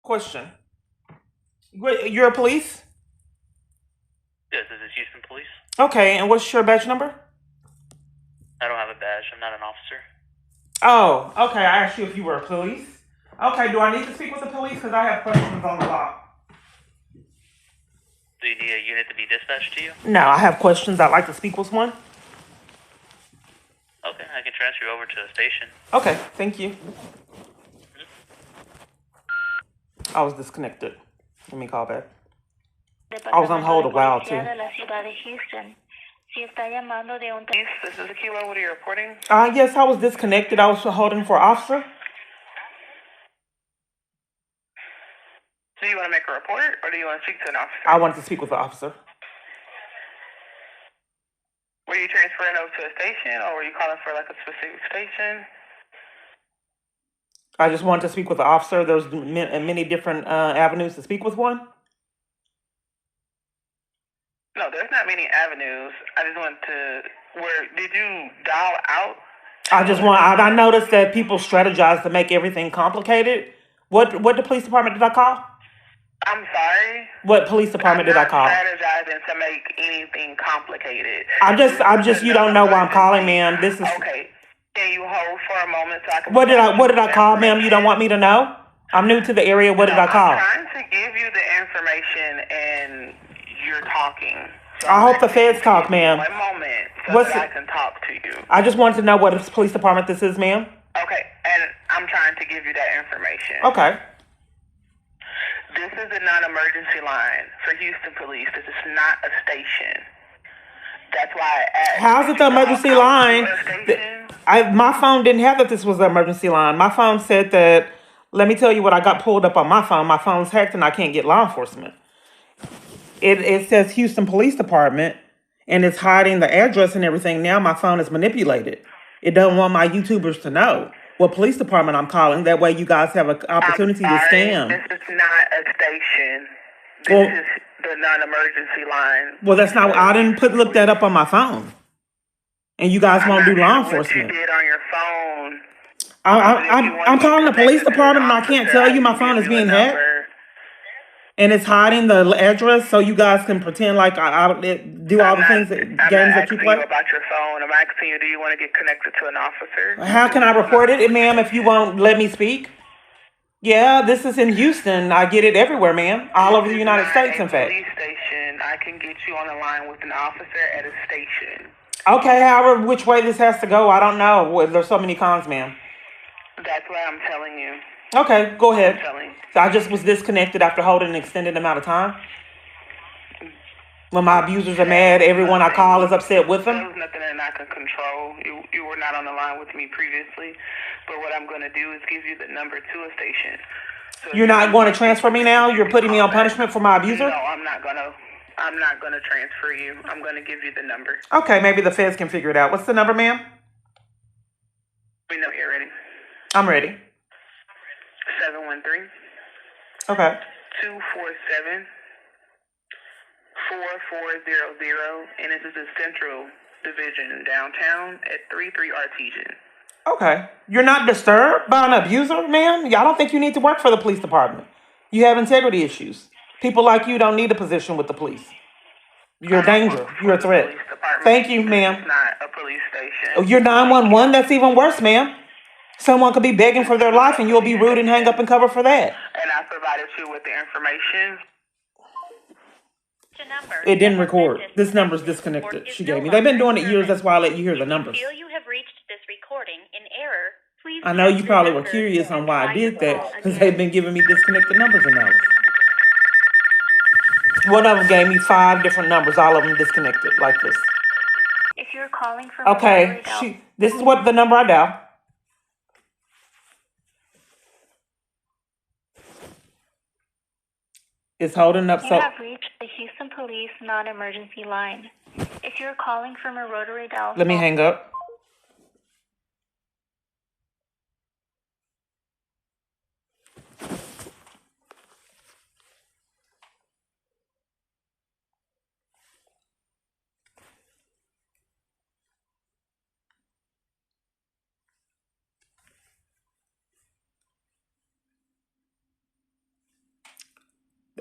Question. You're a police? Yes, this is Houston Police. Okay, and what's your badge number? I don't have a badge. I'm not an officer. Oh, okay. I asked you if you were a police. Okay, do I need to speak with the police? Because I have questions on the law. Do you need a unit to be dispatched to you? No, I have questions. I'd like to speak with one. Okay, I can transfer you over to the station. Okay, thank you. I was disconnected. Let me call back. I was on hold a while too. This is Aquila. What are you reporting? Yes, I was disconnected. I was holding for officer. So you want to make a report, or do you want to speak to an officer? I wanted to speak with the officer. Were you transferring over to a station, or were you calling for like a specific station? I just wanted to speak with the officer. There's many different avenues to speak with one. No, there's not many avenues. I just want to. Did you dial out? I noticed that people strategize to make everything complicated. What the police department did I call? I'm sorry. What police department did I call? I'm not strategizing to make anything complicated. I'm just you don't know why I'm calling, ma'am. This is okay. Can you hold for a moment so I can? What did I call, ma'am? You don't want me to know? I'm new to the area. What did I call? I'm trying to give you the information and you're talking. So I hope the feds talk, ma'am. One moment so that I can talk to you. I just wanted to know what police department this is, ma'am. Okay, and I'm trying to give you that information. Okay. This is a non-emergency line for Houston Police. This is not a station. That's why I asked. How's it the emergency line? My phone didn't have that this was the emergency line. My phone said that, let me tell you what I got pulled up on my phone. My phone's hacked and I can't get law enforcement. It says Houston Police Department and it's hiding the address and everything. Now my phone is manipulated. It doesn't want my YouTubers to know what police department I'm calling. That way you guys have an opportunity to scam. This is not a station. This is the non-emergency line. Well, that's not. I didn't look that up on my phone. And you guys won't do law enforcement. What you did on your phone. I'm calling the police department and I can't tell you my phone is being hacked. And it's hiding the address so you guys can pretend like I do all the games that you play. I'm about your phone. I'm asking you, do you want to get connected to an officer? How can I report it, ma'am, if you won't let me speak? Yeah, this is in Houston. I get it everywhere, ma'am. All over the United States, in fact. Police station. I can get you on the line with an officer at a station. Okay, however, which way this has to go, I don't know. There's so many cons, ma'am. That's what I'm telling you. Okay, go ahead. So I just was disconnected after holding an extended amount of time. When my abusers are mad, everyone I call is upset with them. There's nothing that I can control. You were not on the line with me previously. But what I'm going to do is give you the number to a station. So you're not going to transfer me now? You're putting me on punishment for my abuser? No, I'm not going to transfer you. I'm going to give you the number. Okay, maybe the feds can figure it out. What's the number, ma'am? We know you're ready. I'm ready. 713. Okay. 247. 4400, and this is the Central Division downtown at 33 Artesian. Okay. You're not disturbed by an abuser, ma'am? I don't think you need to work for the police department. You have integrity issues. People like you don't need a position with the police. You're a danger. You're a threat. Thank you, ma'am. It's not a police station. Oh, you're 911? That's even worse, ma'am. Someone could be begging for their life and you'll be rude and hang up and cover for that. And I provided you with the information. It didn't record. This number's disconnected. She gave me. They've been doing it years. That's why I let you hear the numbers. You have reached this recording in error. Please. I know you probably were curious on why I did that because they've been giving me disconnected numbers and numbers. One of them gave me 5 different numbers, all of them disconnected like this. If you're calling from okay, this is what the number I dial. It's holding up. You have reached the Houston Police non-emergency line. If you're calling from a rotary dial, let me hang up.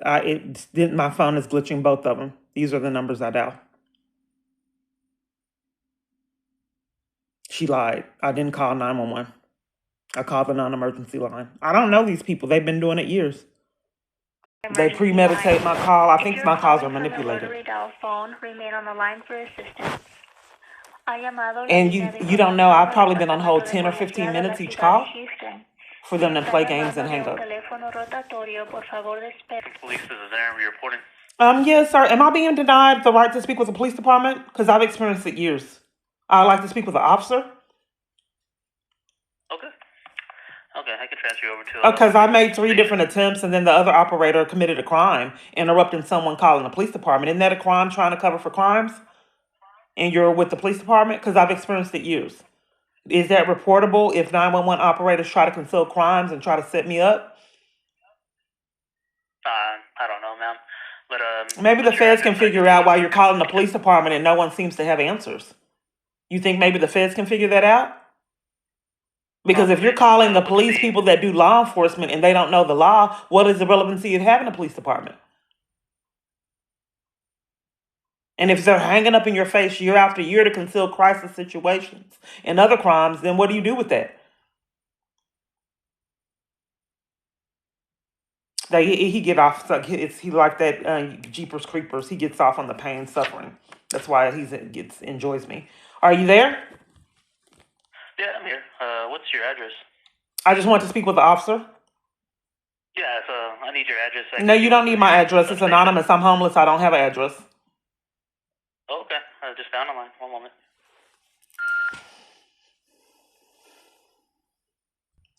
It didn't. My phone is glitching both of them. These are the numbers I dialed. She lied. I didn't call 911. I called the non-emergency line. I don't know these people. They've been doing it years. They Emergency premeditate line. my call. I If think you're my calls are calling from a manipulated. rotary dial phone, remain on the line for assistance. Ha llamado la And línea de you don't know, I've información probably del been on hold Departamento de 10 or Policía 15 de la minutes each Ciudad de call Houston. for Si them to está play games and llamando de hang un up. teléfono rotatorio, por favor espere. Police, this is Aaron. Are you reporting? Yes, sir. Am I being denied the right to speak with the police department? Because I've experienced it years. I'd like to speak with the officer. Okay. Okay, I can transfer you over to. Because I made 3 different attempts, and then the other operator committed a crime, interrupting someone calling the police department. Isn't that a crime, trying to cover for crimes? And you're with the police department? Because I've experienced it years. Is that reportable if 911 operators try to conceal crimes and try to set me up? I don't know, ma'am. But Maybe the what's your feds can address? figure out why you're calling the police department and no one seems to have answers. You think maybe the feds can figure that out? Because if you're calling the police people that do law enforcement and they don't know the law, what is the relevancy of having a police department? And if they're hanging up in your face year after year to conceal crisis situations and other crimes, then what do you do with that? He get off. He like that Jeepers Creepers. He gets off on the pain and suffering. That's why enjoys me. Are you there? Yeah, I'm here. What's your address? I just want to speak with the officer. Yeah, so I need your address. No, you don't need my address. It's anonymous. I'm homeless. I don't have an address. Oh, okay. I just found online. One moment.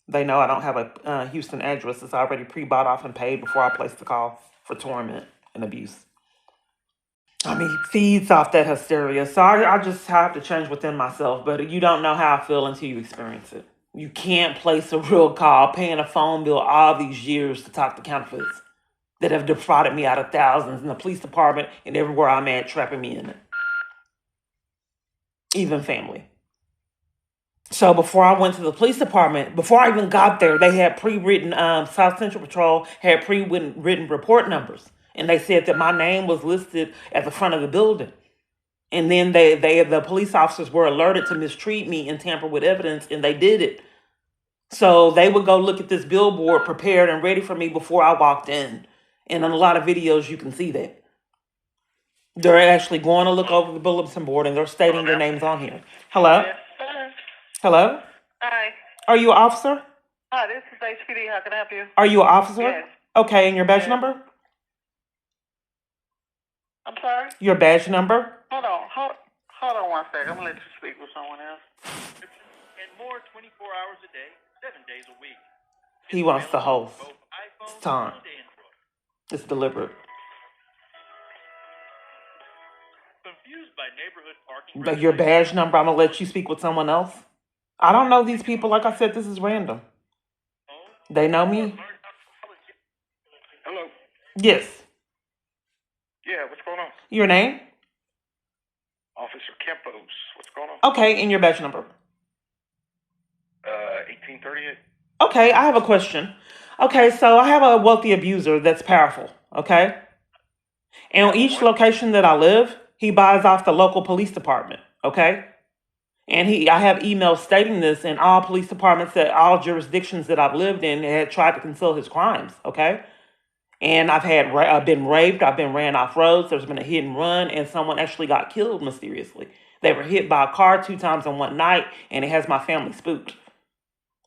They know I don't have a Houston address. It's already pre-bought off and paid before I place the call for torment and abuse. I mean, feeds off that hysteria. So I just have to change within myself. But you don't know how I feel until you experience it. You can't place a real call, paying a phone bill all these years to talk to counterfeits that have defrauded me out of thousands in the police department and everywhere I'm at, trapping me in it. Even family. So before I went to the police department, before I even got there, they had pre-written, South Central Patrol had pre-written report numbers. And they said that my name was listed at the front of the building. And then the police officers were alerted to mistreat me and tamper with evidence, and they did it. So they would go look at this billboard prepared and ready for me before I walked in. And in a lot of videos, you can see that. They're actually going to look over the bulletin board, and they're stating their names on here. Hello? Hello? Hi. Are you an officer? Hi, this is HPD. How can I help you? Are you an officer? Yes. Okay, and your badge number? I'm sorry? Your badge number? Hold on one second. I'm going to let you speak with someone else. And more 24 hours a day, 7 days a week. He wants to host. Both iPhone It's time. and Android. It's deliberate. Confused by neighborhood parking But your badge number, I'm going to let you speak with someone else. I don't know these people. Like I said, this is random. They know me? Hello. Yes. Yeah, what's going on? Your name? Officer Kempos. What's going on? Okay, and your badge number? 1838. Okay, I have a question. Okay, so I have a wealthy abuser that's powerful, okay? And on each location that I live, he buys off the local police department, okay? And I have emails stating this in all police departments that all jurisdictions that I've lived in had tried to conceal his crimes, okay? And I've been raped, I've been ran off roads, there's been a hit and run, and someone actually got killed mysteriously. They were hit by a car 2 times in one night, and it has my family spooked.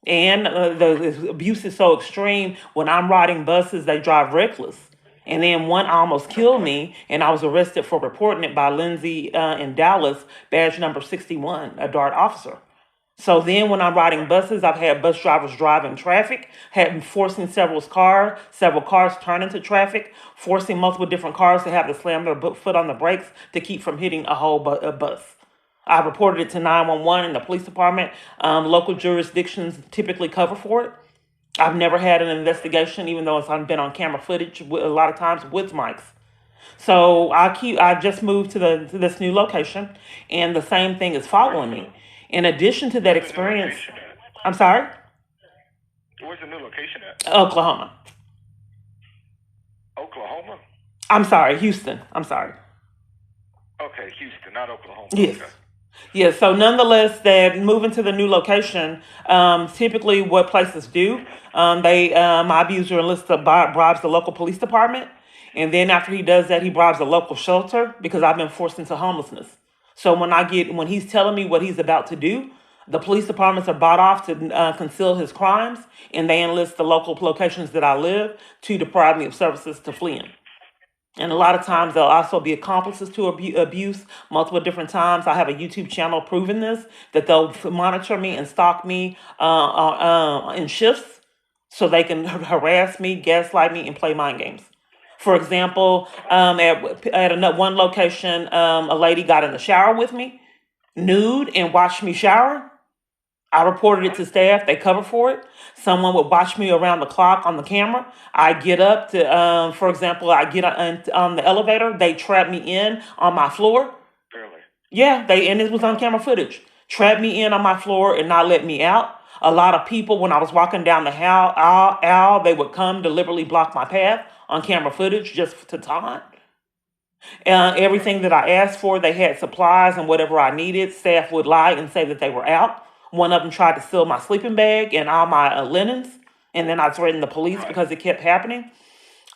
And the abuse is so extreme, when I'm riding buses, they drive reckless. And then one almost killed me, and I was arrested for reporting it by Lindsay in Dallas, badge number 61, a DART officer. So then when I'm riding buses, I've had bus drivers driving traffic, forcing several cars turn into traffic, forcing multiple different cars to have to slam their foot on the brakes to keep from hitting a whole bus. I reported it to 911 in the police department. Local jurisdictions typically cover for it. I've never had an investigation, even though I've been on camera footage a lot of times with mics. So I just moved to this new location, and the same thing is following me. In addition to that experience, I'm sorry? Where's the new location at? Oklahoma. Oklahoma. Oklahoma? I'm sorry, Houston. I'm sorry. Okay, Houston, not Oklahoma. Yes. Okay. Yeah, so nonetheless, that moving to the new location, typically what places do, my abuser enlists bribes the local police department, and then after he does that, he bribes the local shelter because I've been forced into homelessness. So when he's telling me what he's about to do, the police departments are bought off to conceal his crimes, and they enlist the local locations that I live to deprive me of services to flee in. And a lot of times they'll also be accomplices to abuse multiple different times. I have a YouTube channel proving this, that they'll monitor me and stalk me in shifts so they can harass me, gaslight me, and play mind games. For example, one location, a lady got in the shower with me, nude, and watched me shower. I reported it to staff. They cover for it. Someone would watch me around the clock on the camera. I get up to, for example, I get on the elevator. They trap me in on my floor. Really? Yeah, and it was on camera footage. Trap me in on my floor and not let me out. A lot of people, when I was walking down the aisle, they would come deliberately block my path on camera footage just to taunt. Everything that I asked for, they had supplies and whatever I needed. Staff would lie and say that they were out. One of them tried to steal my sleeping bag and all my linens, and then I threatened the police because it kept happening.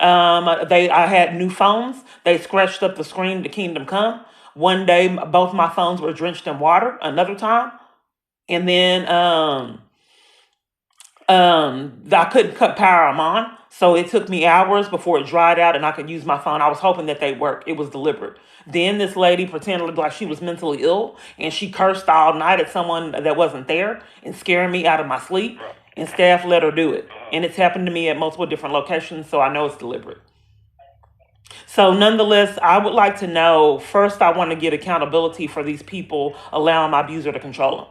I had new phones. They scratched up the screen to Kingdom Come. One day, both my phones were drenched in water. Another time, and then I couldn't cut power on, so it took me hours before it dried out and I could use my phone. I was hoping that they work. It was deliberate. Then this lady pretended like she was mentally ill and she cursed all night at someone that wasn't there and scaring me out of my sleep. And staff let her do it. And it's happened to me at multiple different locations, so I know it's deliberate. So nonetheless, I would like to know, first I want to get accountability for these people allowing my abuser to control them.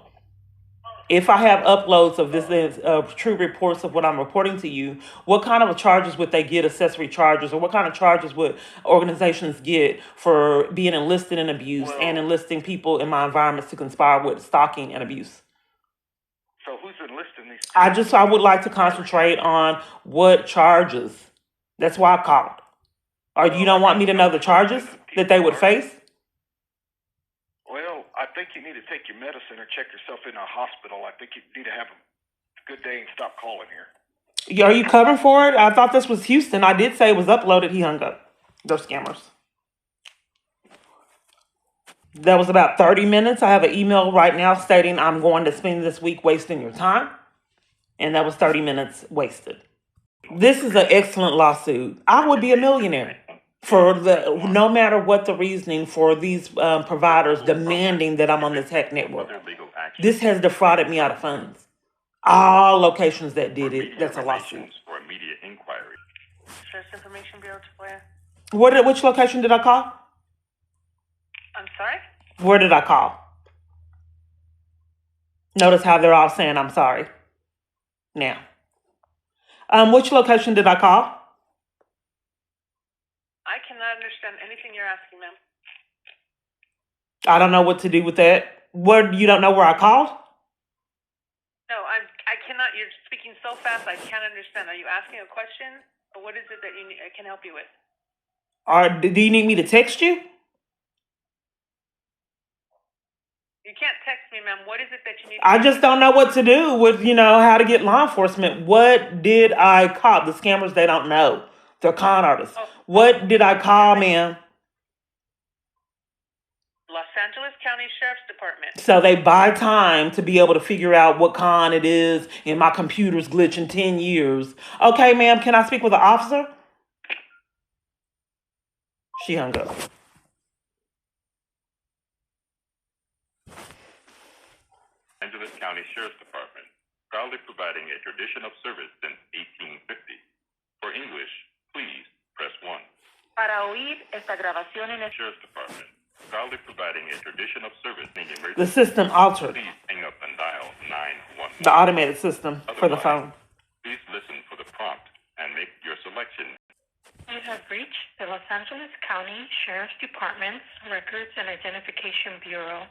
If I have uploads of this true reports of what I'm reporting to you, what kind of charges would they get, accessory charges, or what kind of charges would organizations get for being enlisted in abuse and enlisting people in my environments to conspire with stalking and abuse? So who's enlisting these people? I would like to concentrate on what charges. That's why I called. Or you don't want me to know the charges that they would face? Well, I think you need to take your medicine or check yourself in a hospital. I think you need to have a good day and stop calling here. Are you covering for it? I thought this was Houston. I did say it was uploaded. He hung up. They're scammers. That was about 30 minutes. I have an email right now stating I'm going to spend this week wasting your time. And that was 30 minutes wasted. This is an excellent lawsuit. I would be a millionaire for no matter what the reasoning for these providers demanding that I'm on this hack network. This has defrauded me out of funds. All locations that did it, that's a lawsuit. For immediate inquiry. Search Information Bureau to where? Which location did I call? I'm sorry? Where did I call? Notice how they're all saying I'm sorry. Now. Which location did I call? I cannot understand anything you're asking, ma'am. I don't know what to do with that. You don't know where I called? No, I cannot. You're speaking so fast, I can't understand. Are you asking a question, or what is it that I can help you with? Or do you need me to text you? You can't text me, ma'am. What is it that you need? I just don't know what to do with, how to get law enforcement. What did I call? The scammers, they don't know. They're con artists. What did I call, ma'am? Los Angeles County Sheriff's Department. So they buy time to be able to figure out what con it is, and my computer's glitching 10 years. Okay, ma'am, can I speak with an officer? She hung up. Angeles County Sheriff's Department, proudly providing a tradition of service since 1850. For English, please press 1. Para oír esta grabación en el Sheriff's Department, proudly providing a tradition of service in emergency. The system altered. Please hang up and dial 911. The automated system for the phone. Please listen for the prompt and make your selection. You have reached the Los Angeles County Sheriff's Department's Records and Identification Bureau.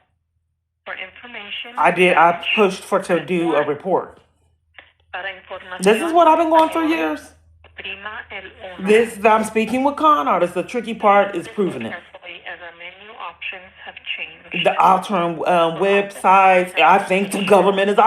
For information, I pushed to do a report. This is what I've been going through years. Prima el uno. This, I'm speaking with con artists. The tricky part is proving it. Carefully, as our menu options have changed. The alternate websites. I think the government is.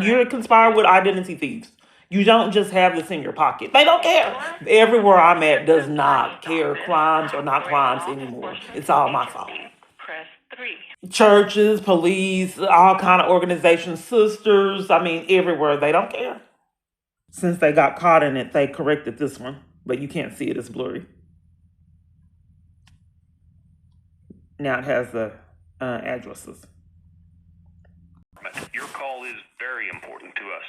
You're conspiring with identity thieves. You don't just have this in your pocket. They don't care. Everywhere I'm at does not care. Crimes are not crimes anymore. It's all my fault. Press 3. Churches, police, all kind of organizations, sisters. I mean, everywhere they don't care. Since they got caught in it, they corrected this one, but you can't see it. It's blurry. Now it has the addresses. Your call is very important to us.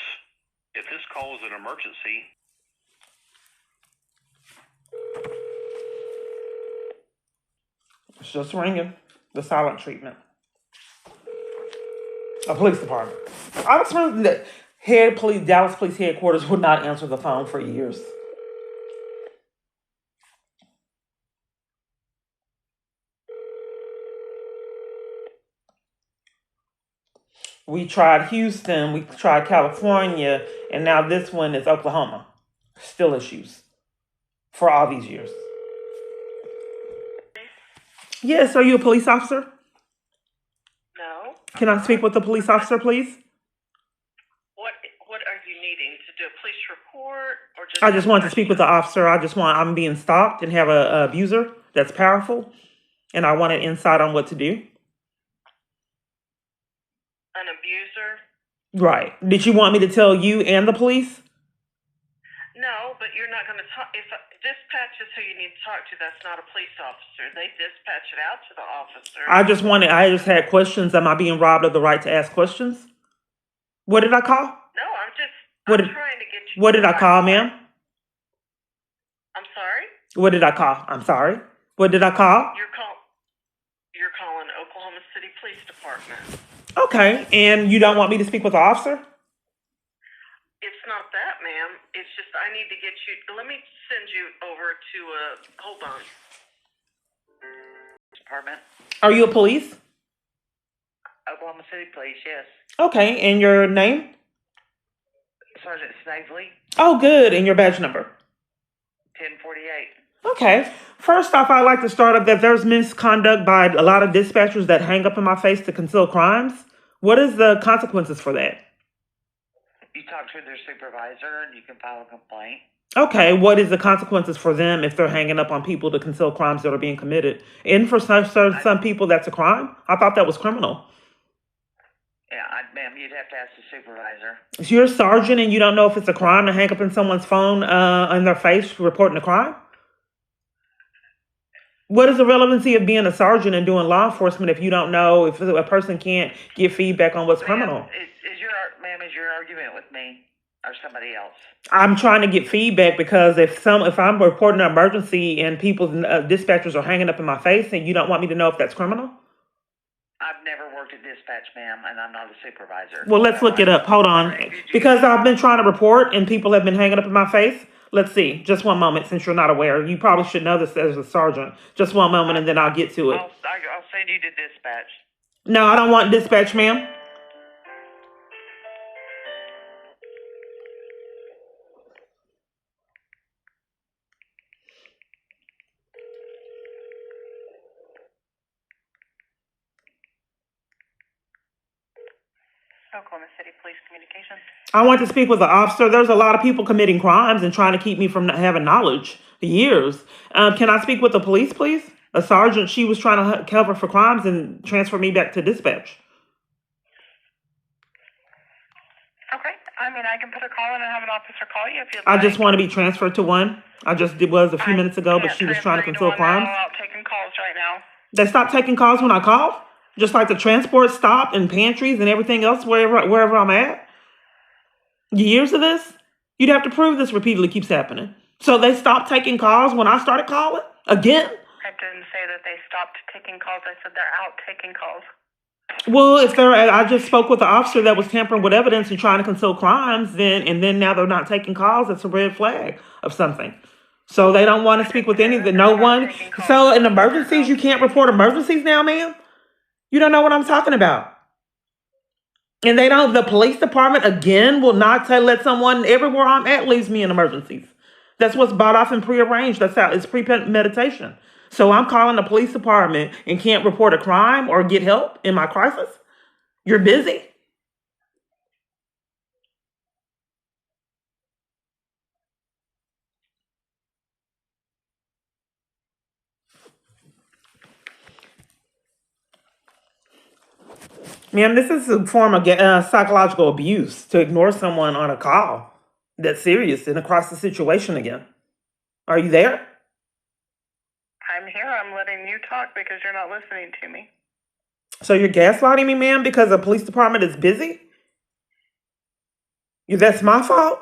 If this call is an emergency, It's just ringing. The silent treatment. A police department. I was surprised that Dallas Police Headquarters would not answer the phone for years. We tried Houston, we tried California, and now this one is Oklahoma. Still issues for all these years. Yes, are you a police officer? No. Can I speak with the police officer, please? What are you needing to do? A police report or just? I just want to speak with the officer. I'm being stalked and have a abuser that's powerful, and I want an insight on what to do. An abuser? Right. Did you want me to tell you and the police? No, but you're not going to talk. If dispatch is who you need to talk to, that's not a police officer. They dispatch it out to the officer. I just had questions. Am I being robbed of the right to ask questions? What did I call? No, I'm trying to get you. What did I call, ma'am? I'm sorry? What did I call? I'm sorry. What did I call? You're calling Oklahoma City Police Department. Okay, and you don't want me to speak with the officer? It's not that, ma'am. It's just I need to get you. Let me send you over to hold on. Department. Are you a police? Oklahoma City Police, yes. Okay, and your name? Sergeant Snavely, Oh, good. And your badge number? 1048. Okay. First off, I'd like to start up that there's misconduct by a lot of dispatchers that hang up in my face to conceal crimes. What is the consequences for that? You talk to their supervisor and you can file a complaint. Okay, what is the consequences for them if they're hanging up on people to conceal crimes that are being committed? And for some people, that's a crime? I thought that was criminal. Yeah, ma'am, you'd have to ask the supervisor. So you're a sergeant and you don't know if it's a crime to hang up in someone's phone in their face reporting a crime? What is the relevancy of being a sergeant and doing law enforcement if you don't know if a person can't give feedback on what's criminal? Is your argument with me or somebody else? I'm trying to get feedback because if I'm reporting an emergency and people's dispatchers are hanging up in my face and you don't want me to know if that's criminal? I've never worked at dispatch, ma'am, and I'm not a supervisor. Well, let's look it up. Hold on. Because I've been trying to report and people have been hanging up in my face. Let's see. Just one moment since you're not aware. You probably should know this as a sergeant. Just one moment and then I'll get to it. I'll send you to dispatch. No, I don't want dispatch, ma'am. Oklahoma City Police Communications. I want to speak with the officer. There's a lot of people committing crimes and trying to keep me from having knowledge for years. Can I speak with the police, please? A sergeant, she was trying to cover for crimes and transfer me back to dispatch. Okay. I mean, I can put a call in and have an officer call you if you'd like. I just want to be transferred to one. I just was a few minutes ago, but she was trying to conceal crimes. I'm out taking calls right now. They stopped taking calls when I called? Just like the transport stop and pantries and everything else wherever I'm at? Years of this? You'd have to prove this repeatedly keeps happening. So they stopped taking calls when I started calling? Again? I didn't say that they stopped taking calls. I said they're out taking calls. Well, I just spoke with the officer that was tampering with evidence and trying to conceal crimes, then now they're not taking calls. It's a red flag of something. So they don't want to speak with no one. So in emergencies, you can't report emergencies now, ma'am? You don't know what I'm talking about. And the police department, again, will not let someone, everywhere I'm at, leaves me in emergencies. That's what's bought off and prearranged. That's how it's premeditation. So I'm calling the police department and can't report a crime or get help in my crisis? You're busy? Ma'am, this is a form of psychological abuse to ignore someone on a call that's serious in a crisis situation again. Are you there? I'm here. I'm letting you talk because you're not listening to me. So you're gaslighting me, ma'am, because the police department is busy? That's my fault?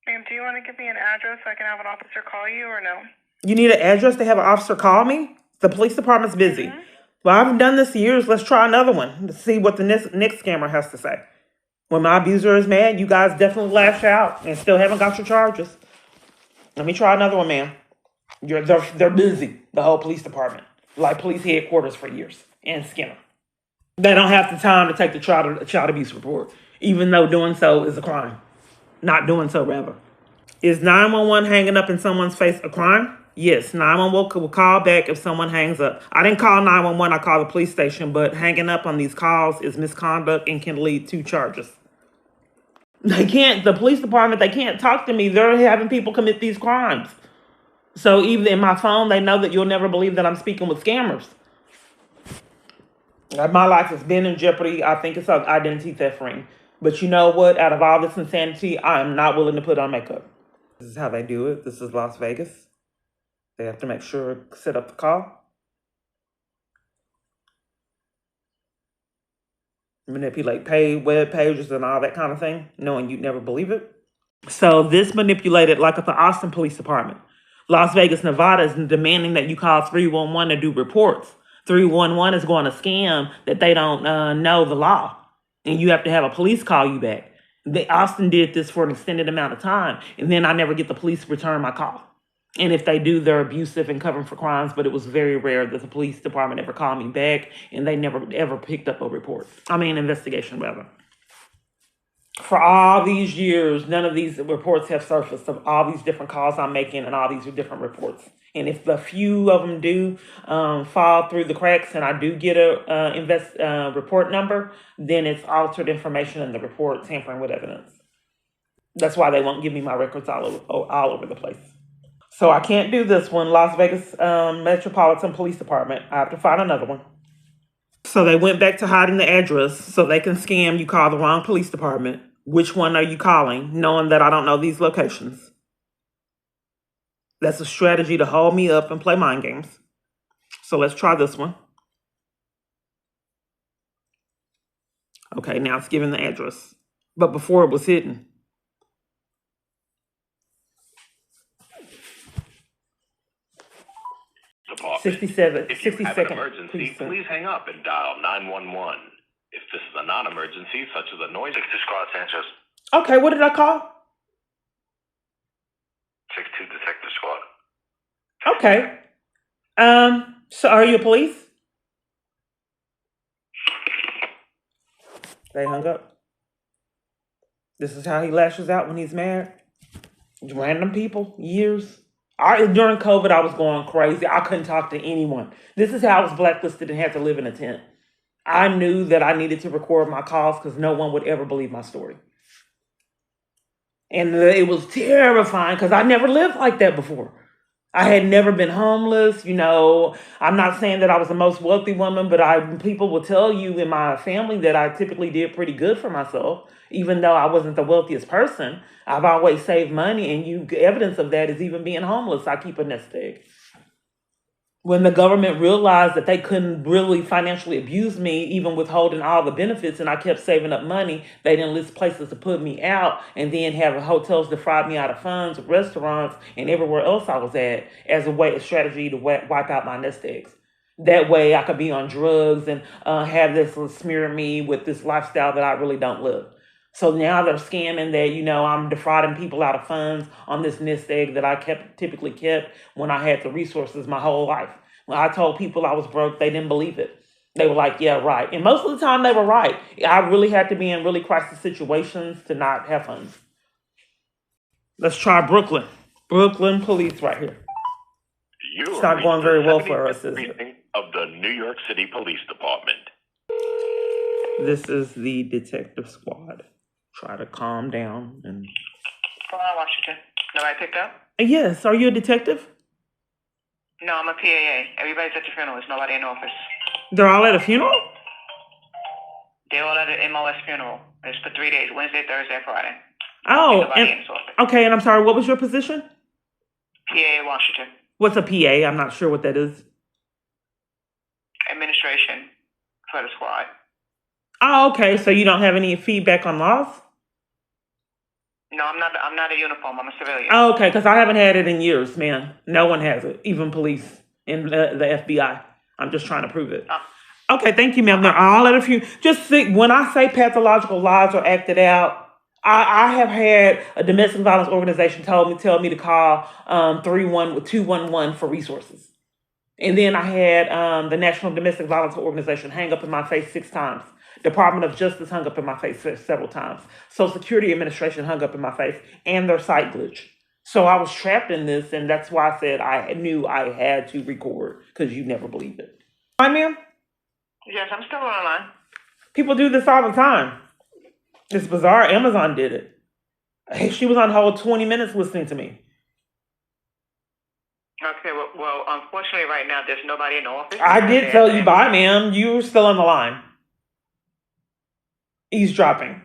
Ma'am, do you want to give me an address so I can have an officer call you or no? You need an address to have an officer call me? The police department's busy. Well, I've done this years. Let's try another one to see what the next scammer has to say. When my abuser is mad, you guys definitely lash out and still haven't got your charges. Let me try another one, ma'am. They're busy, the whole police department, like police headquarters for years, and Skinner. They don't have the time to take the child abuse report, even though doing so is a crime. Not doing so, rather. Is 911 hanging up in someone's face a crime? Yes, 911 will call back if someone hangs up. I didn't call 911, I called the police station, but hanging up on these calls is misconduct and can lead to charges. The police department, they can't talk to me. They're having people commit these crimes. So even in my phone, they know that you'll never believe that I'm speaking with scammers. My life has been in jeopardy. I think it's an identity theft ring. But you know what? Out of all this insanity, I am not willing to put on makeup. This is how they do it. This is Las Vegas. They have to make sure, set up the call. Manipulate web pages and all that kind of thing, knowing you'd never believe it. So this manipulated, like at the Austin Police Department. Las Vegas, Nevada is demanding that you call 311 to do reports. 311 is going to scam that they don't know the law. And you have to have a police call you back. Austin did this for an extended amount of time. And then I never get the police to return my call. And if they do, they're abusive and covering for crimes. But it was very rare that the police department ever called me back. And they never ever picked up a investigation rather. For all these years, none of these reports have surfaced of all these different calls I'm making and all these different reports. And if a few of them do fall through the cracks and I do get a report number, then it's altered information in the report, tampering with evidence. That's why they won't give me my records all over the place. So I can't do this one. Las Vegas Metropolitan Police Department. I have to find another one. So they went back to hiding the address so they can scam you call the wrong police department. Which one are you calling, knowing that I don't know these locations? That's a strategy to hold me up and play mind games. So let's try this one. Okay, now it's giving the address. But before it was hidden. Department. 67. If you have an 62nd emergency, precinct. please hang up and dial 911. If this is a non-emergency, such as a noise... 62 Squad Sanchez. Okay, what did I call? 62 Detective Squad. Okay. So are you police? They hung up. This is how he lashes out when he's mad. Random people, years. During COVID, I was going crazy. I couldn't talk to anyone. This is how I was blacklisted and had to live in a tent. I knew that I needed to record my calls because no one would ever believe my story. And it was terrifying because I never lived like that before. I had never been homeless. I'm not saying that I was the most wealthy woman, but people will tell you in my family that I typically did pretty good for myself, even though I wasn't the wealthiest person. I've always saved money, and evidence of that is even being homeless. I keep a nest egg. When the government realized that they couldn't really financially abuse me, even withholding all the benefits, and I kept saving up money, they didn't list places to put me out and then have hotels defraud me out of funds, restaurants, and everywhere else I was at as a strategy to wipe out my nest eggs. That way I could be on drugs and have this smear me with this lifestyle that I really don't live. So now they're scamming that, I'm defrauding people out of funds on this nest egg that I typically kept when I had the resources my whole life. When I told people I was broke, they didn't believe it. They were like, yeah, right. And most of the time they were right. I really had to be in really crisis situations to not have funds. Let's try Brooklyn. Brooklyn police right here. You It's are not going reaching very the well for us, 75th is it? precinct of the New York City Police Department. This is the detective squad. Try to calm down and. Hold on, Washington. Nobody picked up? Yes, are you a detective? No, I'm a PAA. Everybody's at the funeral. There's nobody in the office. They're all at a funeral? They all at an MLS funeral. It's for 3 days, Wednesday, Thursday, Friday. Oh, Nobody and, in this office. okay, and I'm sorry, what was your position? PAA Washington. What's a PA? I'm not sure what that is. Administration for the squad. Oh, okay, so you don't have any feedback on laws? No, I'm not a uniform. I'm a civilian. Oh, okay, because I haven't had it in years, man. No one has it, even police and the FBI. I'm just trying to prove it. Okay, thank you, ma'am. They're all at a few. Just think, when I say pathological lies are acted out, I have had a domestic violence organization tell me to call 211 for resources. And then I had the National Domestic Violence Organization hang up in my face 6 times. Department of Justice hung up in my face several times. Social Security Administration hung up in my face, and their site glitch. So I was trapped in this, and that's why I said I knew I had to record, because you never believe it. Hi, ma'am? Yes, I'm still on the line. People do this all the time. It's bizarre. Amazon did it. Hey, she was on hold 20 minutes listening to me. Okay, well, unfortunately, right now, there's nobody in the office. I did tell you bye, ma'am. You were still on the line. Eavesdropping.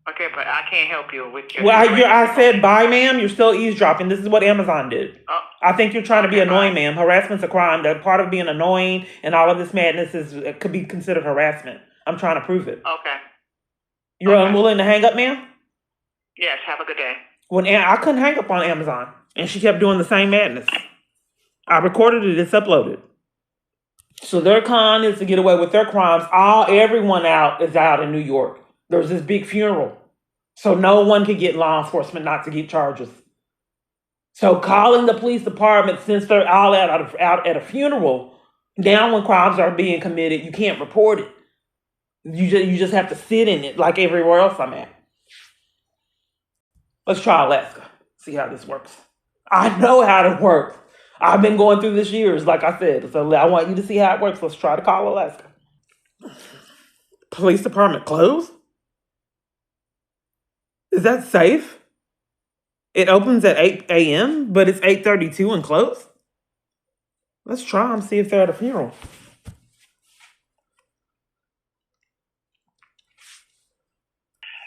Okay, but I can't help you with your. Well, I said bye, ma'am. You're still eavesdropping. This is what Amazon did. I think you're trying to be annoying, ma'am. Harassment's a crime. That part of being annoying and all of this madness could be considered harassment. I'm trying to prove it. Okay. You're unwilling to hang up, ma'am? Yes, have a good day. When I couldn't hang up on Amazon, and she kept doing the same madness. I recorded it. It's uploaded. So their con is to get away with their crimes. Everyone is out in New York. There's this big funeral. So no one can get law enforcement not to get charges. So calling the police department, since they're all out at a funeral, now when crimes are being committed, you can't report it. You just have to sit in it like everywhere else I'm at. Let's try Alaska. See how this works. I know how it works. I've been going through this years, like I said. So I want you to see how it works. Let's try to call Alaska. Police department closed? Is that safe? It opens at 8 a.m., but it's 8:32 and closed? Let's try and see if they're at a funeral.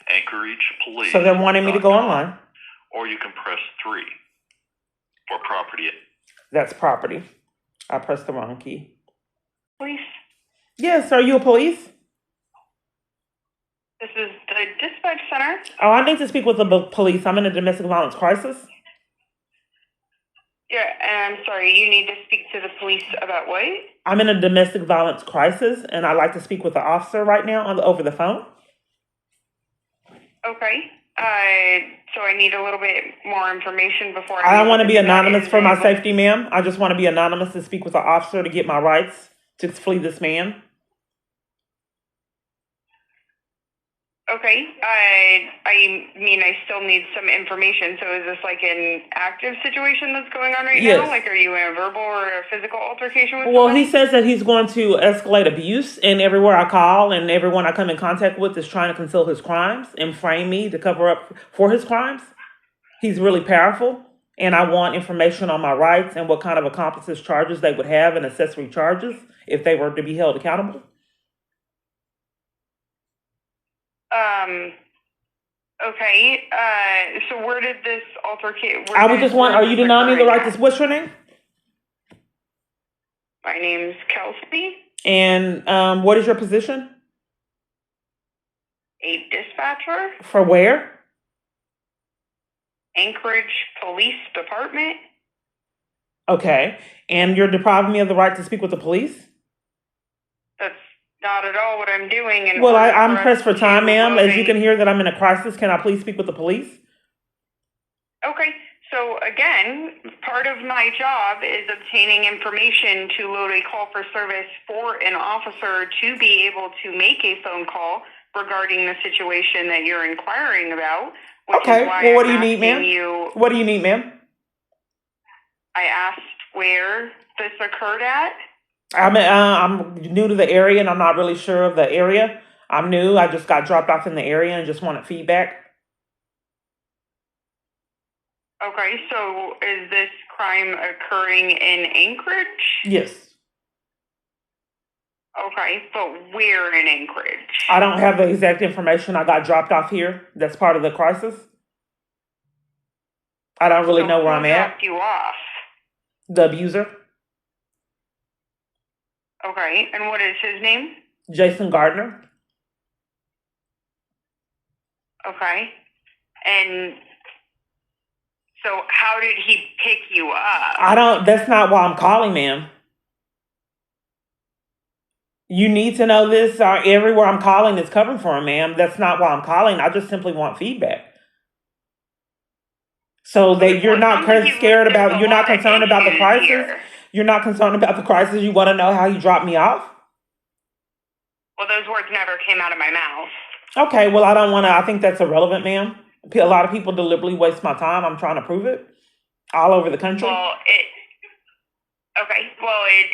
Anchorage Police. So they're wanting me to go online. Or you can press 3 for property. That's property. I pressed the wrong key. Police. Yes, are you a police? This is the dispatch center. Oh, I need to speak with the police. I'm in a domestic violence crisis. Yeah, and I'm sorry, you need to speak to the police about what? I'm in a domestic violence crisis, and I'd like to speak with the officer right now over the phone. Okay. So I need a little bit more information before I don't want to be anonymous for my safety. safety, ma'am. I just want to be anonymous to speak with the officer to get my rights to flee this man. Okay. I mean, I still need some information. So is this like an active situation that's going on right Yes. now? Like, are you in a verbal or a physical altercation with Well, somebody? he says that he's going to escalate abuse, and everywhere I call and everyone I come in contact with is trying to conceal his crimes and frame me to cover up for his crimes. He's really powerful, and I want information on my rights and what kind of accomplices charges they would have and accessory charges if they were to be held accountable. Okay. So where did this altercation? I would just want, are you denying me the right to, what's your name? My name's Kelsey, And what is your position? a dispatcher, For where? Anchorage Police Department. Okay. And you're depriving me of the right to speak with the police? That's not at all what I'm doing. Well, I'm pressed for time, ma'am. As you can hear that I'm in a crisis, can I please speak with the police? Okay. So again, part of my job is obtaining information to load a call for service for an officer to be able to make a phone call regarding the situation that you're inquiring about. which Okay. is why Well, what do I'm you need, asking ma'am? you. What do you need, ma'am? I asked where this occurred at. I'm new to the area and I'm not really sure of the area. I'm new. I just got dropped off in the area and just wanted feedback. Okay, so is this crime occurring in Anchorage? Yes. Okay, but where in Anchorage? I don't have the exact information. I got dropped off here. That's part of the crisis. I don't really So know where who I'm at. dropped you off? The abuser, Okay, and what is his name? Jason Gardner. Okay, and so how did he pick you up? That's not why I'm calling, ma'am. You need to know this. Everywhere I'm calling is covered for him, ma'am. That's not why I'm calling. I just simply want feedback. So that you're Well, it not sounds like you've scared there's about, a you're not lot of concerned about the issues crisis. here. You're not concerned about the crisis. You want to know how he dropped me off? Well, those words never came out of my mouth. Okay, well, I don't want to, I think that's irrelevant, ma'am. A lot of people deliberately waste my time. I'm trying to prove it all over the country.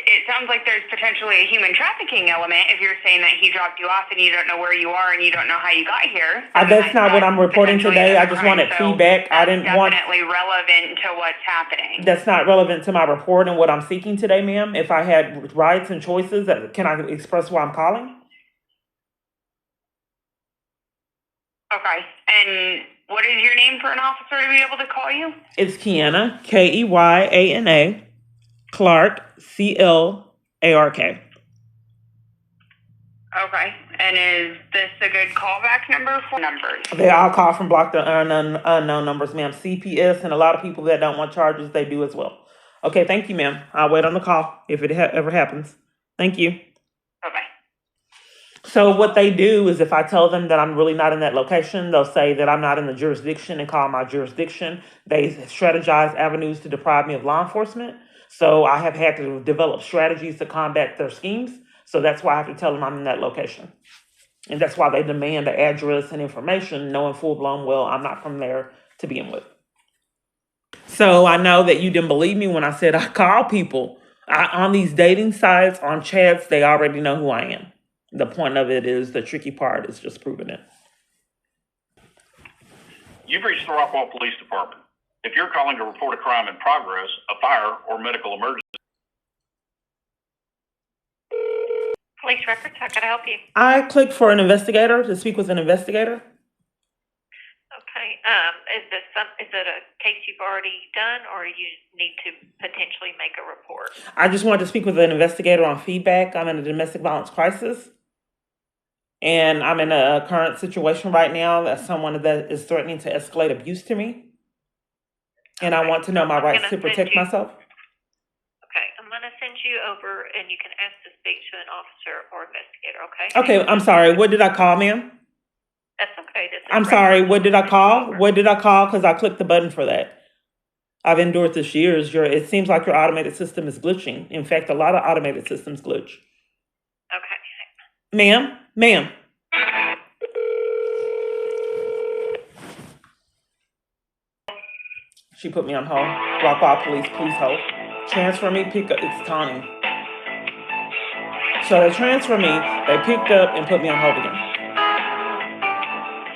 It sounds like there's potentially a human trafficking element if you're saying that he dropped you off and you don't know where you are and you don't know how you got here. That's not what I'm reporting today. I just wanted feedback. I didn't want. Definitely relevant to what's happening. That's not relevant to my report and what I'm seeking today, ma'am. If I had rights and choices, can I express why I'm calling? Okay, and what is your name for an officer to be able to call you? It's Keyana, Keyana, Clark, Clark. Okay, and is this a good callback number for numbers? They all call from blocked unknown numbers, ma'am. CPS and a lot of people that don't want charges, they do as well. Okay, thank you, ma'am. I'll wait on the call if it ever happens. Thank you. Okay. So what they do is if I tell them that I'm really not in that location, they'll say that I'm not in the jurisdiction and call my jurisdiction. They strategize avenues to deprive me of law enforcement. So I have had to develop strategies to combat their schemes. So that's why I have to tell them I'm in that location. And that's why they demand the address and information, knowing full blown, well, I'm not from there to begin with. So I know that you didn't believe me when I said I call people. On these dating sites, on chats, they already know who I am. The point of it is the tricky part is just proving it. You've reached the Rockwall Police Department. If you're calling to report a crime in progress, a fire, or medical emergency. Police records, how can I help you? I clicked for an investigator to speak with an investigator. Okay, is it a case you've already done, or you need to potentially make a report? I just wanted to speak with an investigator on feedback. I'm in a domestic violence crisis. And I'm in a current situation right now that someone that is threatening to escalate abuse to me. And I want to know my rights to protect myself. Okay, I'm going to send you over, and you can ask to speak to an officer or investigator, okay? Okay, I'm sorry. What did I call, ma'am? That's okay. I'm sorry. What did I call? What did I call? Because I clicked the button for that. I've endured this years. It seems like your automated system is glitching. In fact, a lot of automated systems glitch. Okay. Ma'am. She put me on hold. Rockwall Police, please hold. Transfer me, pick up. It's Tawny. So they transfer me. They picked up and put me on hold again.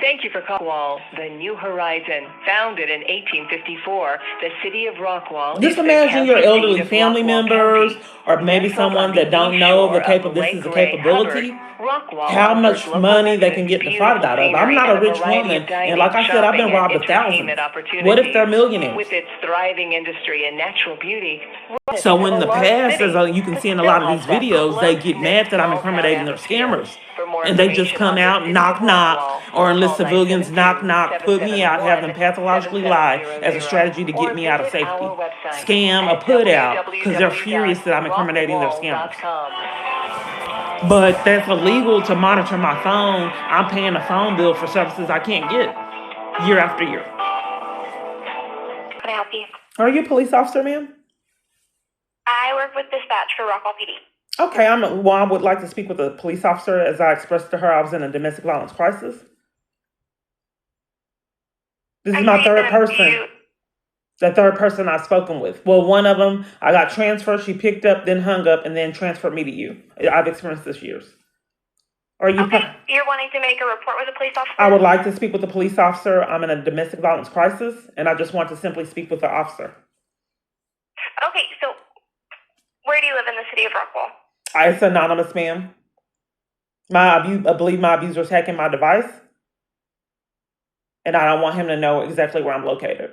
Thank you for calling Rockwall, the New Horizon. Founded in 1854, the city of Rockwall. Just imagine your elderly family members, or maybe someone that don't know this is a capability, how much money they can get defrauded out of. I'm not a rich woman, and like I said, I've been robbed of thousands. What if they're millionaires? With its thriving industry and natural beauty. So in the past, as you can see in a lot of these videos, they get mad that I'm incriminating their scammers. And they just come out, knock, knock, or enlist civilians, knock, knock, put me out, have them pathologically lie as a strategy to get me out of safety. Scam or put out, because they're furious that I'm incriminating their scammers. But that's illegal to monitor my phone. I'm paying a phone bill for services I can't get year after year. Can I help you? Are you a police officer, ma'am? I work with dispatch for Rockwall PD. Okay, I would like to speak with a police officer. As I expressed to her, I was in a domestic violence crisis. This is I my see third that person. The third person I've spoken with. Well, one of them, I got transferred. She picked up, then hung up, and then transferred me to you. I've experienced this years. Are you? Okay, you're wanting to make a report with a police officer? I would like to speak with the police officer. I'm in a domestic violence crisis, and I just want to simply speak with the officer. Okay, so where do you live in the city of Rockwall? It's anonymous, ma'am. I believe my abuser's hacking my device, and I don't want him to know exactly where I'm located.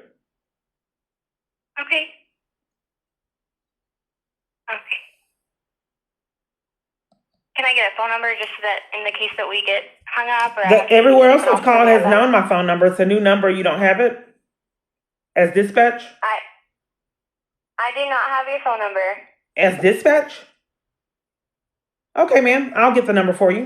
Okay. Okay. Can I get a phone number just so that in the case that we get hung up? Or Everywhere else I've called has known my phone number. It's a new number. You don't have it? As dispatch? I do not have your phone number. As dispatch? Okay, ma'am. I'll get the number for you.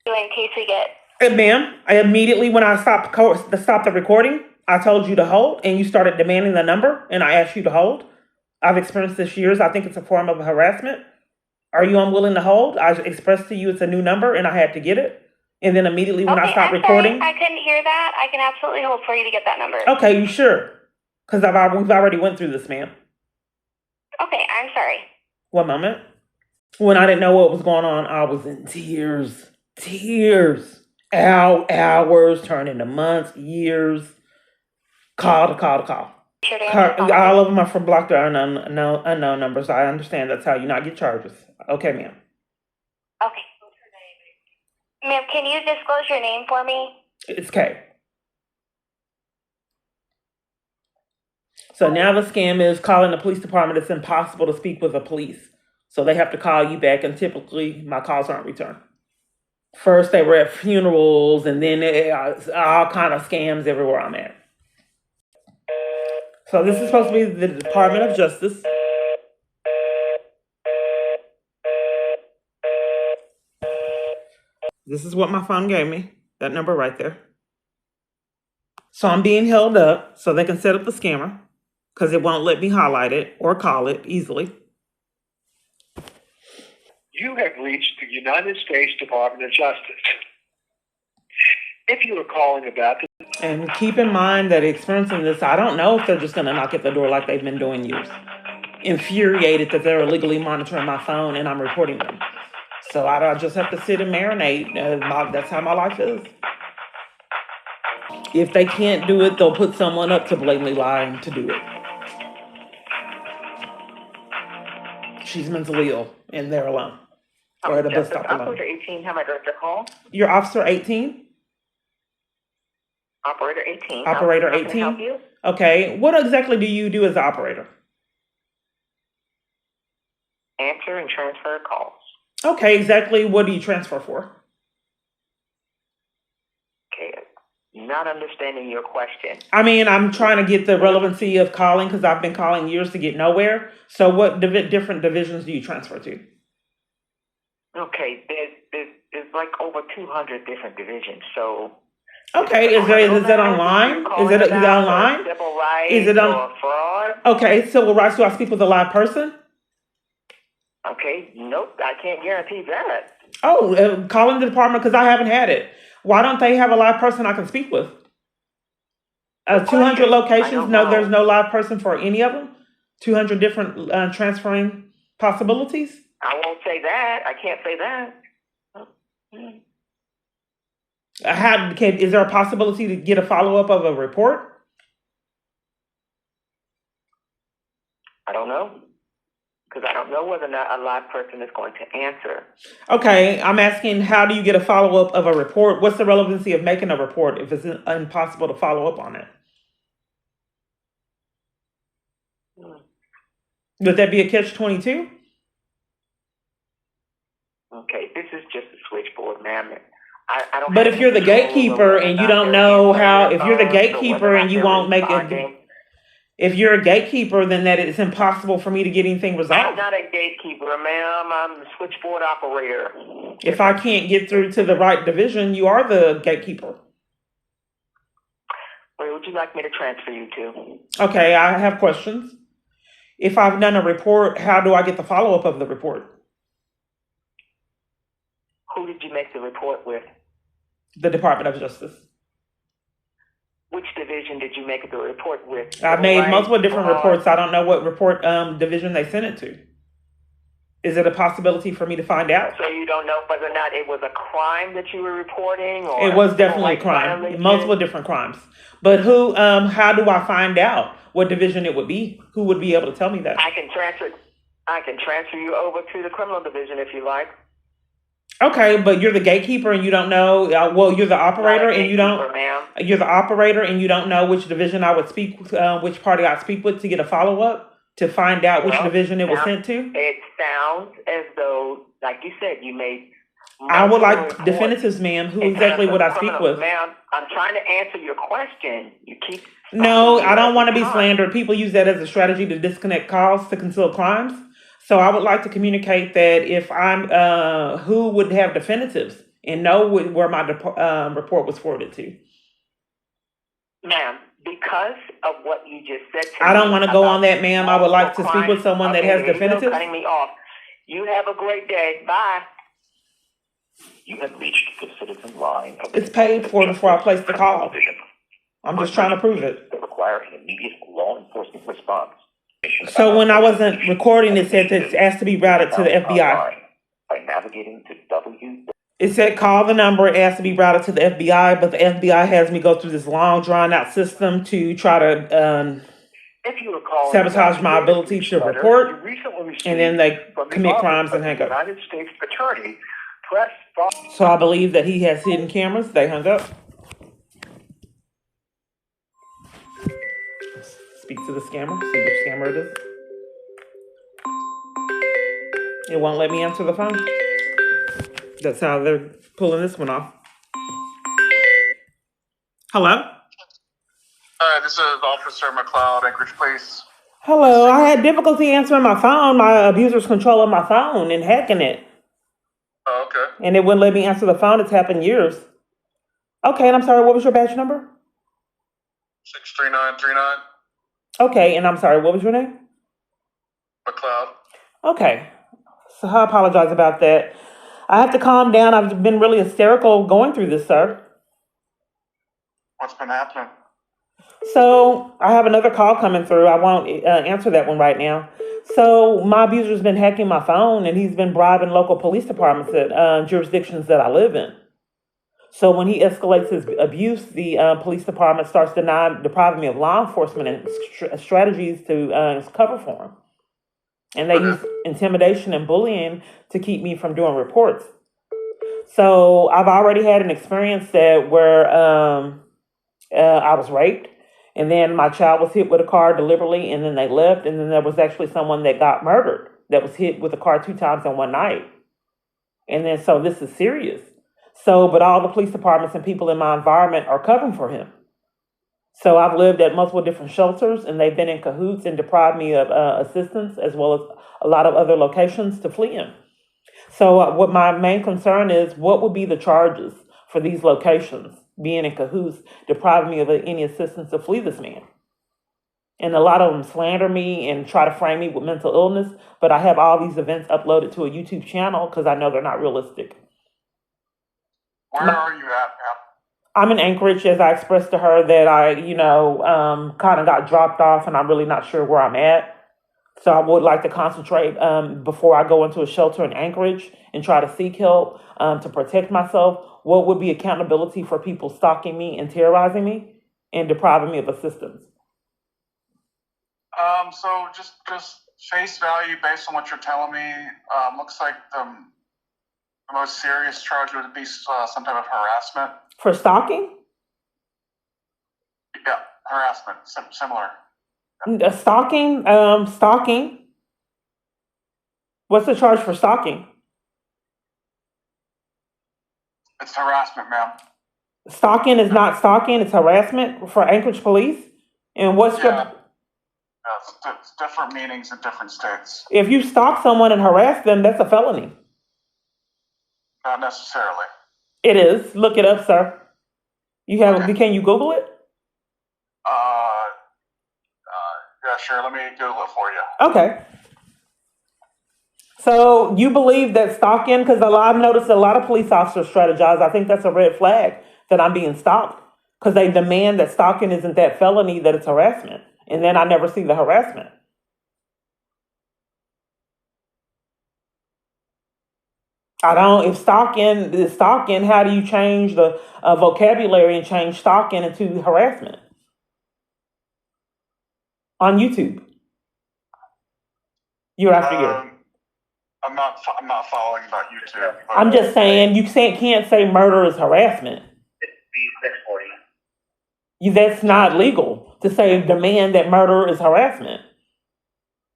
In case we get... Ma'am, I immediately, when I stopped the recording, I told you to hold, and you started demanding the number, and I asked you to hold. I've experienced this years. I think it's a form of harassment. Are you unwilling to hold? I expressed to you it's a new number, and I had to get it. And then immediately when I stopped recording... Sorry, I couldn't hear that. I can absolutely hold for you to get that number. Okay, you sure? Because we've already went through this, ma'am. Okay, I'm sorry. One moment. When I didn't know what was going on, I was in tears. Tears. Hours turn into months, years. Call to call. All of them are from blocked or unknown numbers. I understand that's how you not get charges. Okay, ma'am. Okay. Ma'am, can you disclose your name for me? It's Kay. So now the scam is calling the police department. It's impossible to speak with the police. So they have to call you back, and typically my calls aren't returned. First they were at funerals, and then all kind of scams everywhere I'm at. So this is supposed to be the Department of Justice. This is what my phone gave me. That number right there. So I'm being held up so they can set up the scammer, because it won't let me highlight it or call it easily. You have reached the United States Department of Justice. If you are calling about this... And keep in mind that experiencing this, I don't know if they're just going to knock at the door like they've been doing years. Infuriated that they're illegally monitoring my phone and I'm reporting them. So I just have to sit and marinate. That's how my life is. If they can't do it, they'll put someone up to blatantly lying to do it. She's mentally ill and they're alone. Or at a bus stop alone. Operator 18, how may I direct your call? You're Officer 18? Operator 18. Operator How can I 18? help you? Okay. What exactly do you do as an operator? Answer and transfer calls. Okay, exactly what do you transfer for? Okay, not understanding your question. I mean, I'm trying to get the relevancy of calling because I've been calling years to get nowhere. So what different divisions do you transfer to? Okay, there's like over 200 different divisions, so... Okay, is that online? Is it online? Is it on fraud? Okay, civil rights. Do I speak with a live person? Okay, nope, I can't guarantee that. Oh, calling the department because I haven't had it. Why don't they have a live person I can speak with? 200 locations. No, there's no live person for any of them. 200 different transferring possibilities. I won't say that. I can't say that. Is there a possibility to get a follow-up of a report? I don't know. Because I don't know whether or not a live person is going to answer. Okay, I'm asking, how do you get a follow-up of a report? What's the relevancy of making a report if it's impossible to follow up on it? Would that be a catch-22? Okay, this is just a switchboard, ma'am. I don't. But if you're the gatekeeper and you don't know how, if you're the gatekeeper and you won't make it, if you're a gatekeeper, then that it's impossible for me to get anything resolved. I'm not a gatekeeper, ma'am. I'm the switchboard operator. If I can't get through to the right division, you are the gatekeeper. Where would you like me to transfer you to? Okay, I have questions. If I've done a report, how do I get the follow-up of the report? Who did you make the report with? The Department of Justice. Which division did you make the report with? I made Right, multiple different wrong? reports. I don't know what report division they sent it to. Is it a possibility for me to find out? So you don't know whether or not it was a crime that you were reporting, or It was civil definitely a rights crime. violation? Multiple different crimes. But who? How do I find out what division it would be? Who would be able to tell me that? I can transfer you over to the criminal division if you like. Okay, but you're the gatekeeper and you don't know. Well, you're the operator Not a and you don't. gatekeeper, ma'am. You're the operator and you don't know which division I would speak, which party I'd speak with to get a follow up to find out which Well, division it was now, sent to. It sounds as though, like you said, you made. I would like multiple definitives, ma'am. Who in exactly terms would of I speak criminal- with? Ma'am, I'm trying to answer your question. You keep. No, stopping I me don't want to every be time. slandered. People use that as a strategy to disconnect calls to conceal crimes. So I would like to communicate that if I'm, who would have definitives and know where my report was forwarded to. Ma'am, because of what you just said to I don't me want to go about on that, ma'am. I would like to multiple speak with crimes- someone that Okay, has there you go, definitives. cutting me off. You have a great day. Bye. You have reached the citizen line of It's paid for before I place the Criminal call. Division. I'm just trying to prove it. That require an immediate law enforcement response. So when I wasn't recording, it said that it asked to be routed to the FBI. Online by navigating to W. It said call the number, it asked to be routed to the FBI, but the FBI has me go through this long, drawn out system to try to If you recall, sabotage my ability to report, you recently received and then they from the commit office crimes of and the hang up. United States Attorney, press 5. So I believe that he has hidden cameras. They hung up. Speak to the scammer, see which scammer it is. It won't let me answer the phone. That's how they're pulling this one off. Hello? Hi, this is Officer McLeod, Anchorage Police. Hello, I had difficulty answering my phone. My abuser's controlling my phone and hacking it. Oh, okay. And it wouldn't let me answer the phone. It's happened years. Okay, and I'm sorry, what was your badge number? 63939. Okay, and I'm sorry, what was your name? McLeod. Okay, so I apologize about that. I have to calm down. I've been really hysterical going through this, sir. What's been happening? So I have another call coming through. I won't answer that one right now. So my abuser's been hacking my phone, and he's been bribing local police departments at jurisdictions that I live in. So when he escalates his abuse, the police department starts depriving me of law enforcement and strategies to cover for him. And they use intimidation and bullying to keep me from doing reports. So I've already had an experience where I was raped, and then my child was hit with a car deliberately, and then they left, and then there was actually someone that got murdered that was hit with a car 2 times in one night. And then so this is serious. So, but all the police departments and people in my environment are covering for him. So I've lived at multiple different shelters, and they've been in cahoots and deprived me of assistance, as well as a lot of other locations to flee him. So what my main concern is, what would be the charges for these locations being in cahoots, depriving me of any assistance to flee this man? And a lot of them slander me and try to frame me with mental illness, but I have all these events uploaded to a YouTube channel because I know they're not realistic. Where are you at now? I'm in Anchorage, as I expressed to her that I, kind of got dropped off and I'm really not sure where I'm at. So I would like to concentrate before I go into a shelter in Anchorage and try to seek help to protect myself. What would be accountability for people stalking me and terrorizing me and depriving me of assistance? So just face value based on what you're telling me. Looks like the most serious charge would be some type of harassment. For stalking? Yeah, harassment, similar. Stalking? Stalking? What's the charge for stalking? It's harassment, ma'am. Stalking is not stalking, it's harassment for Anchorage police? And what's Yeah, it's different meanings in different states. If you stalk someone and harass them, that's a felony. Not necessarily. It is. Look it up, sir. Can you Google it? Yeah, sure. Let me Google it for you. Okay. So you believe that stalking, because I've noticed a lot of police officers strategize. I think that's a red flag that I'm being stalked. because they demand that stalking isn't that felony, that it's harassment. And then I never see the harassment. I don't, if stalking is stalking, how do you change the vocabulary and change stalking into harassment on YouTube year after year? I'm not following about YouTube. I'm just saying you can't say murder is harassment. That's not legal to say demand that murder is harassment.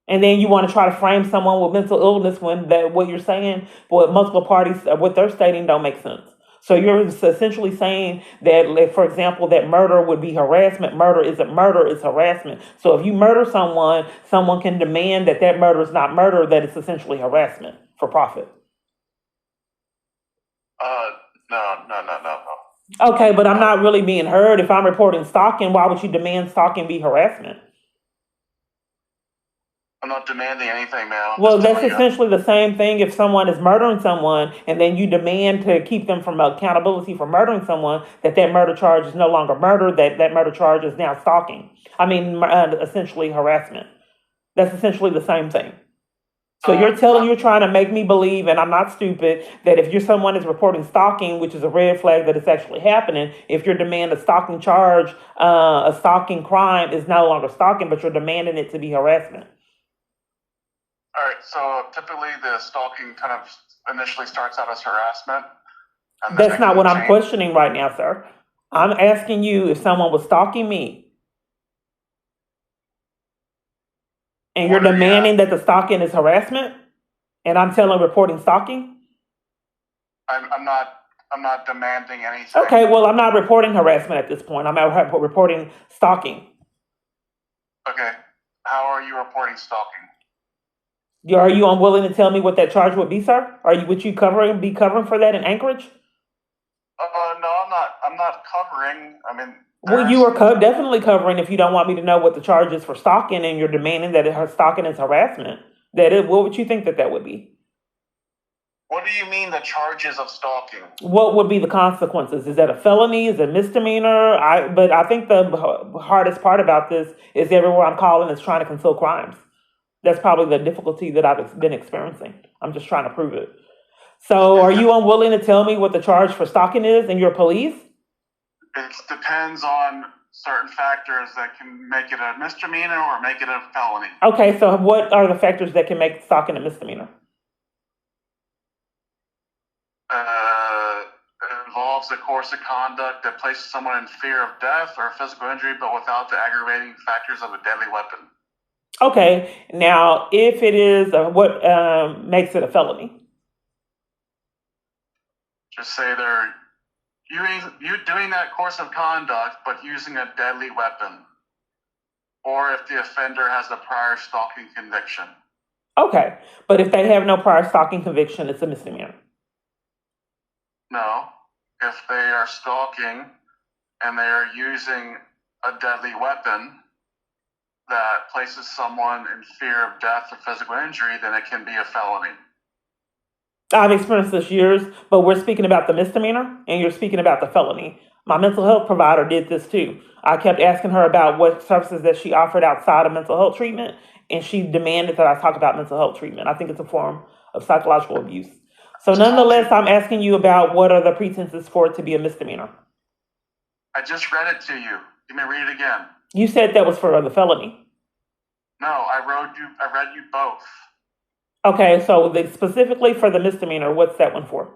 And then you want to try to frame someone with mental illness when what you're saying, what multiple parties, what they're stating don't make sense. So you're essentially saying that, like, for example, that murder would be harassment. Murder isn't murder, it's harassment. So if you murder someone, someone can demand that that murder is not murder, that it's essentially harassment for profit. No. Okay, but I'm not really being heard. If I'm reporting stalking, why would you demand stalking be harassment? I'm not demanding anything, ma'am. Well, that's essentially the same thing if someone is murdering someone and then you demand to keep them from accountability for murdering someone, that murder charge is no longer murder, that murder charge is now stalking. I mean, essentially harassment. That's essentially the same thing. So you're trying to make me believe, and I'm not stupid, that if someone is reporting stalking, which is a red flag that it's actually happening, if your demand a stalking charge, a stalking crime is no longer stalking, but you're demanding it to be harassment. All right, so typically the stalking kind of initially starts out as harassment. That's not what I'm questioning right now, sir. I'm asking you if someone was stalking me and you're demanding that the stalking is harassment, and I'm reporting stalking. I'm not demanding anything. Okay, well, I'm not reporting harassment at this point. I'm reporting stalking. Okay, how are you reporting stalking? Are you unwilling to tell me what that charge would be, sir? Would you be covering for that in Anchorage? No, I'm not covering. I mean, well, you are definitely covering if you don't want me to know what the charge is for stalking, and you're demanding that stalking is harassment. What would you think that would be? What do you mean the charges of stalking? What would be the consequences? Is that a felony? Is it a misdemeanor? But I think the hardest part about this is everywhere I'm calling is trying to conceal crimes. That's probably the difficulty that I've been experiencing. I'm just trying to prove it. So are you unwilling to tell me what the charge for stalking is and your police? It depends on certain factors that can make it a misdemeanor or make it a felony. Okay, so what are the factors that can make stalking a misdemeanor? It involves a course of conduct that places someone in fear of death or physical injury, but without the aggravating factors of a deadly weapon. Okay, now if it is, what makes it a felony? Just say they're doing that course of conduct, but using a deadly weapon, or if the offender has a prior stalking conviction. Okay, but if they have no prior stalking conviction, it's a misdemeanor. No, if they are stalking and they are using a deadly weapon that places someone in fear of death or physical injury, then it can be a felony. I've experienced this years, but we're speaking about the misdemeanor and you're speaking about the felony. My mental health provider did this too. I kept asking her about what services that she offered outside of mental health treatment, and she demanded that I talk about mental health treatment. I think it's a form of psychological abuse. So nonetheless, I'm asking you about what are the pretenses for it to be a misdemeanor. I just read it to you. Let me read it again. You said that was for the felony. No, I read you both. Okay, so specifically for the misdemeanor, what's that one for?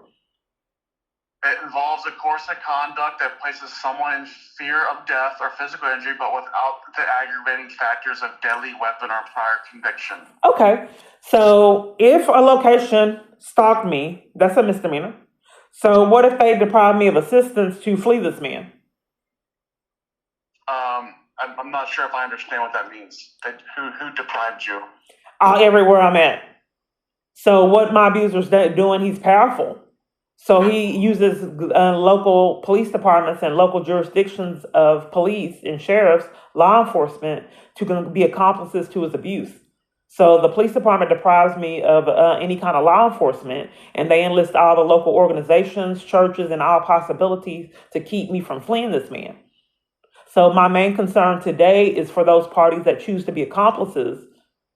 It involves a course of conduct that places someone in fear of death or physical injury, but without the aggravating factors of deadly weapon or prior conviction. Okay, so if a location stalked me, that's a misdemeanor. So what if they deprive me of assistance to flee this man? I'm not sure if I understand what that means. Who deprived you? Everywhere I'm at. So what my abuser's doing, he's powerful. So he uses local police departments and local jurisdictions of police and sheriffs, law enforcement, to be accomplices to his abuse. So the police department deprives me of any kind of law enforcement, and they enlist all the local organizations, churches, and all possibilities to keep me from fleeing this man. So my main concern today is for those parties that choose to be accomplices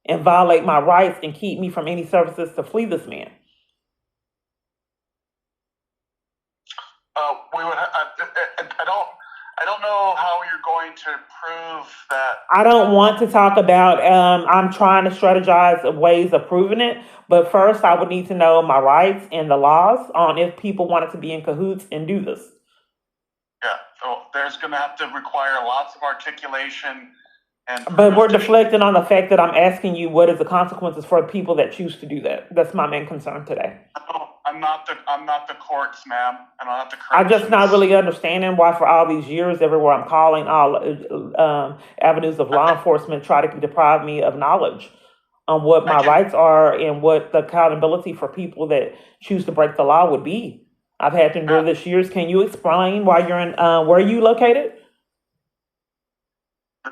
and violate my rights and keep me from any services to flee this man. We would. I don't know how you're going to prove that. I don't want to talk about, I'm trying to strategize of ways of proving it, but first I would need to know my rights and the laws on if people wanted to be in cahoots and do this. Yeah. So there's going to have to require lots of articulation and. But we're deflecting on the fact that I'm asking you what is the consequences for people that choose to do that. That's my main concern today. I'm not the courts, ma'am. I don't have the I'm corrections. just not really understanding why for all these years, everywhere I'm calling, all avenues of law enforcement try to deprive me of knowledge on what my rights are and what the accountability for people that choose to break the law would be. I've had to endure this years. Can you explain why you're in, where are you located?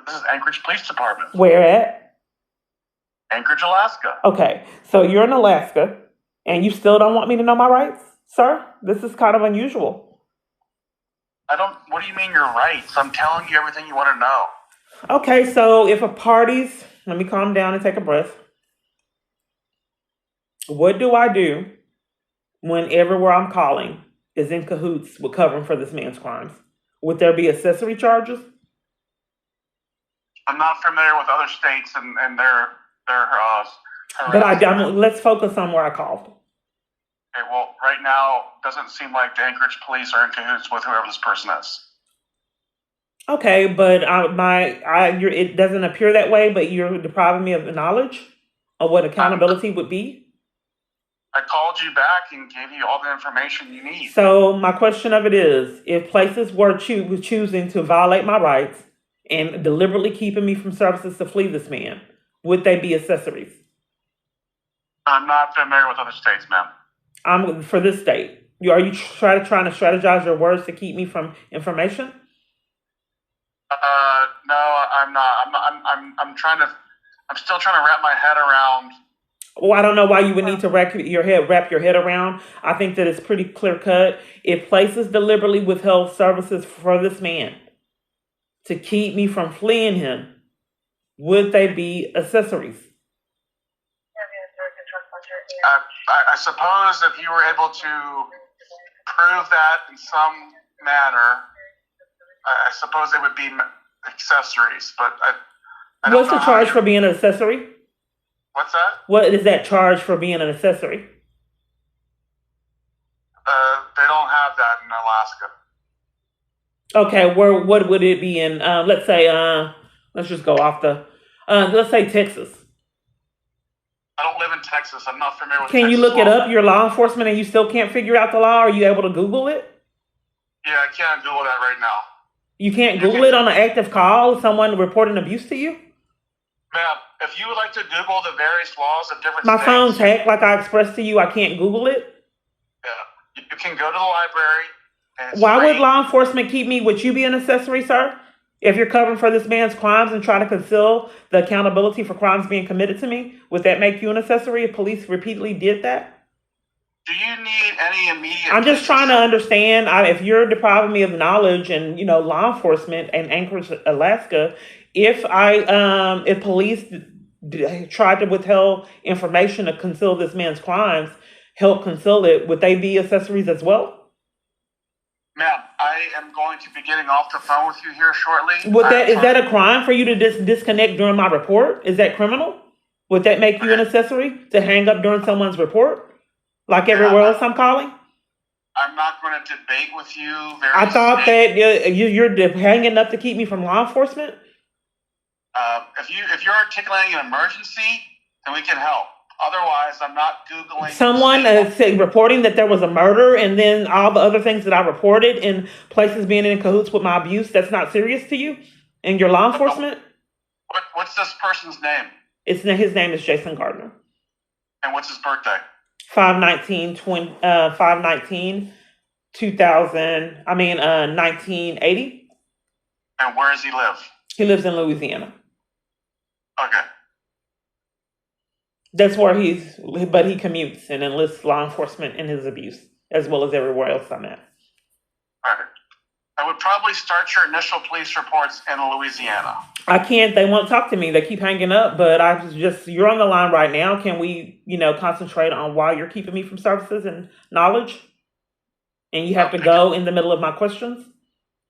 This is Anchorage Police Department. Where at? Anchorage, Alaska. Okay, so you're in Alaska and you still don't want me to know my rights, sir? This is kind of unusual. What do you mean your rights? I'm telling you everything you want to know. Okay, so if a party's, let me calm down and take a breath. What do I do when everywhere I'm calling is in cahoots with covering for this man's crimes? Would there be accessory charges? I'm not familiar with other states and their But let's focus on where I called. Okay, well, right now, doesn't seem like the Anchorage police are in cahoots with whoever this person is. Okay, but it doesn't appear that way, but you're depriving me of the knowledge of what accountability would be. I called you back and gave you all the information you need. So my question of it is, if places were choosing to violate my rights and deliberately keeping me from services to flee this man, would they be accessories? I'm not familiar with other states, ma'am. I'm for this state. Are you trying to strategize your words to keep me from information? No, I'm not. I'm still trying to wrap my head around. Well, I don't know why you would need to wrap your head around. I think that it's pretty clear cut. If places deliberately withheld services for this man to keep me from fleeing him, would they be accessories? I suppose if you were able to prove that in some manner, I suppose they would be accessories. But I don't What's the charge for being an accessory? What's that? What is that charge for being an accessory? They don't have that in Alaska. Okay, what would it be in? Let's say, let's just go off the. Let's say Texas. I don't live in Texas. I'm not familiar with. Can Texas you look law. it up? Your law enforcement, and you still can't figure out the law? Are you able to Google it? Yeah, I can't Google that right now. You can't Google it on an active call? Someone reporting abuse to you? Ma'am, if you would like to Google the various laws of different My states, phone's hacked, like I expressed to you. I can't Google it. yeah, you can go to the library. And it's Why free. would law enforcement keep me? Would you be an accessory, sir? If you're covering for this man's crimes and trying to conceal the accountability for crimes being committed to me, would that make you an accessory if police repeatedly did that? Do you need any immediate? I'm just trying to understand. If you're depriving me of knowledge and law enforcement in Anchorage, Alaska, if police tried to withhold information to conceal this man's crimes, help conceal it, would they be accessories as well? Ma'am, I am going to be getting off the phone with you here shortly. Is that a crime for you to disconnect during my report? Is that criminal? Would that make you an accessory to hang up during someone's report, like everywhere else I'm calling? I'm not going to debate with you. I thought that you're hanging up to keep me from law enforcement. If you're articulating an emergency, then we can help. Otherwise, I'm not Googling. Someone reporting that there was a murder, and then all the other things that I reported in places being in cahoots with my abuse. That's not serious to you and your law enforcement. What's this person's name? His name is Jason Gardner. And what's his birthday? 1980. And where does he live? He lives in Louisiana. Okay. That's where but he commutes and enlists law enforcement in his abuse, as well as everywhere else I'm at. All right. I would probably start your initial police reports in Louisiana. I can't. They won't talk to me. They keep hanging up. But you're on the line right now. Can we, concentrate on why you're keeping me from services and knowledge? And you have to go in the middle of my questions?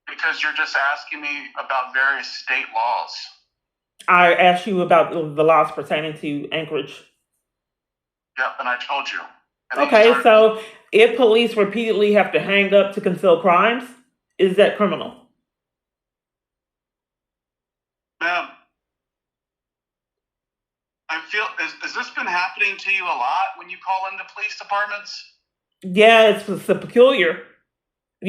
Because you're just asking me about various state laws. I asked you about the laws pertaining to Anchorage. Yep, and I told you. Okay, so if police repeatedly have to hang up to conceal crimes, is that criminal? Ma'am, has this been happening to you a lot when you call into police departments? Yeah, it's peculiar.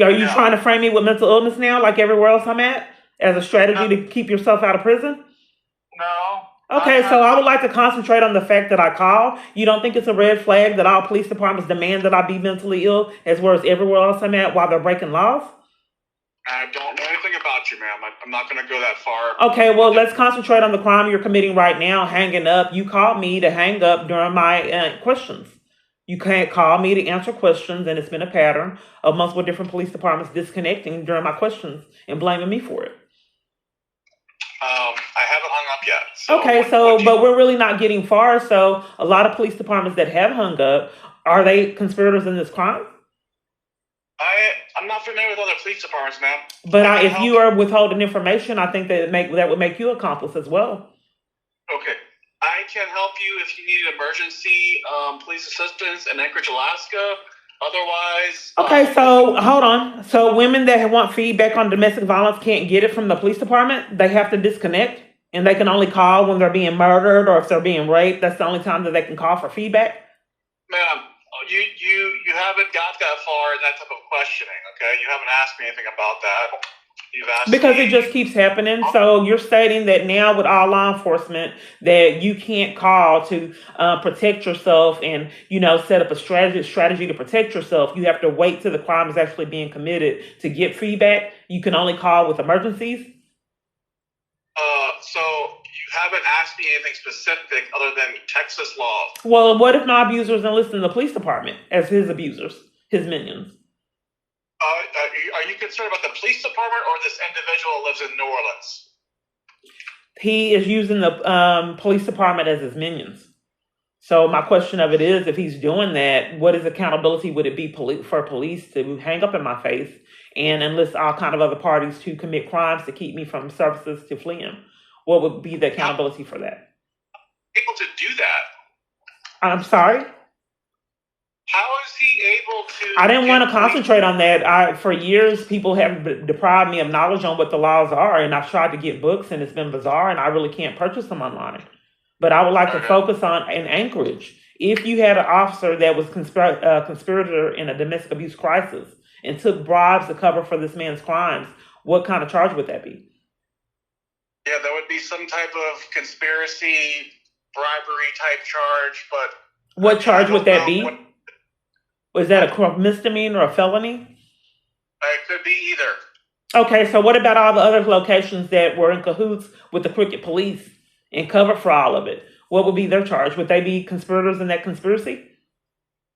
Are you trying to frame me with mental illness now, like everywhere else I'm at, as a strategy to keep yourself out of prison? No. Okay, so I would like to concentrate on the fact that I call. You don't think it's a red flag that all police departments demand that I be mentally ill, as well as everywhere else I'm at, while they're breaking laws? I don't know anything about you, ma'am. I'm not going to go that far. Okay, well, let's concentrate on the crime you're committing right now, hanging up. You called me to hang up during my questions. You can't call me to answer questions, and it's been a pattern of multiple different police departments disconnecting during my questions and blaming me for it. I haven't hung up yet. But we're really not getting far. So a lot of police departments that have hung up, are they conspirators in this crime? I'm not familiar with other police departments, ma'am. But if you are withholding information, I think that would make you accomplice as well. Okay. I can help you if you need emergency police assistance in Anchorage, Alaska. Otherwise... Okay, so hold on. So women that want feedback on domestic violence can't get it from the police department? They have to disconnect? And they can only call when they're being murdered or if they're being raped? That's the only time that they can call for feedback? Ma'am, you haven't got that far in that type of questioning, okay? You haven't asked me anything about that. You've asked because me... it just keeps happening. So you're stating that now with all law enforcement that you can't call to protect yourself and, set up a strategy to protect yourself. You have to wait till the crime is actually being committed to get feedback. You can only call with emergencies. So you haven't asked me anything specific other than Texas law. Well, what if my abusers enlist in the police department as his abusers, his minions? Are you concerned about the police department or this individual lives in New Orleans? He is using the police department as his minions. So my question of it is, if he's doing that, what is accountability would it be for police to hang up in my face and enlist all kind of other parties to commit crimes to keep me from services to flee him? What would be the accountability for that? Able to do that? I'm sorry? How is he able to... I didn't want to concentrate on that. For years, people have deprived me of knowledge on what the laws are, and I've tried to get books, and it's been bizarre, and I really can't purchase them online. But I would like to focus on in Anchorage. If you had an officer that was conspirator in a domestic abuse crisis and took bribes to cover for this man's crimes, what kind of charge would that be? Yeah, there would be some type of conspiracy, bribery type charge, but... What charge would that be? Was that a misdemeanor or a felony? It could be either. Okay, so what about all the other locations that were in cahoots with the crooked police and covered for all of it? What would be their charge? Would they be conspirators in that conspiracy?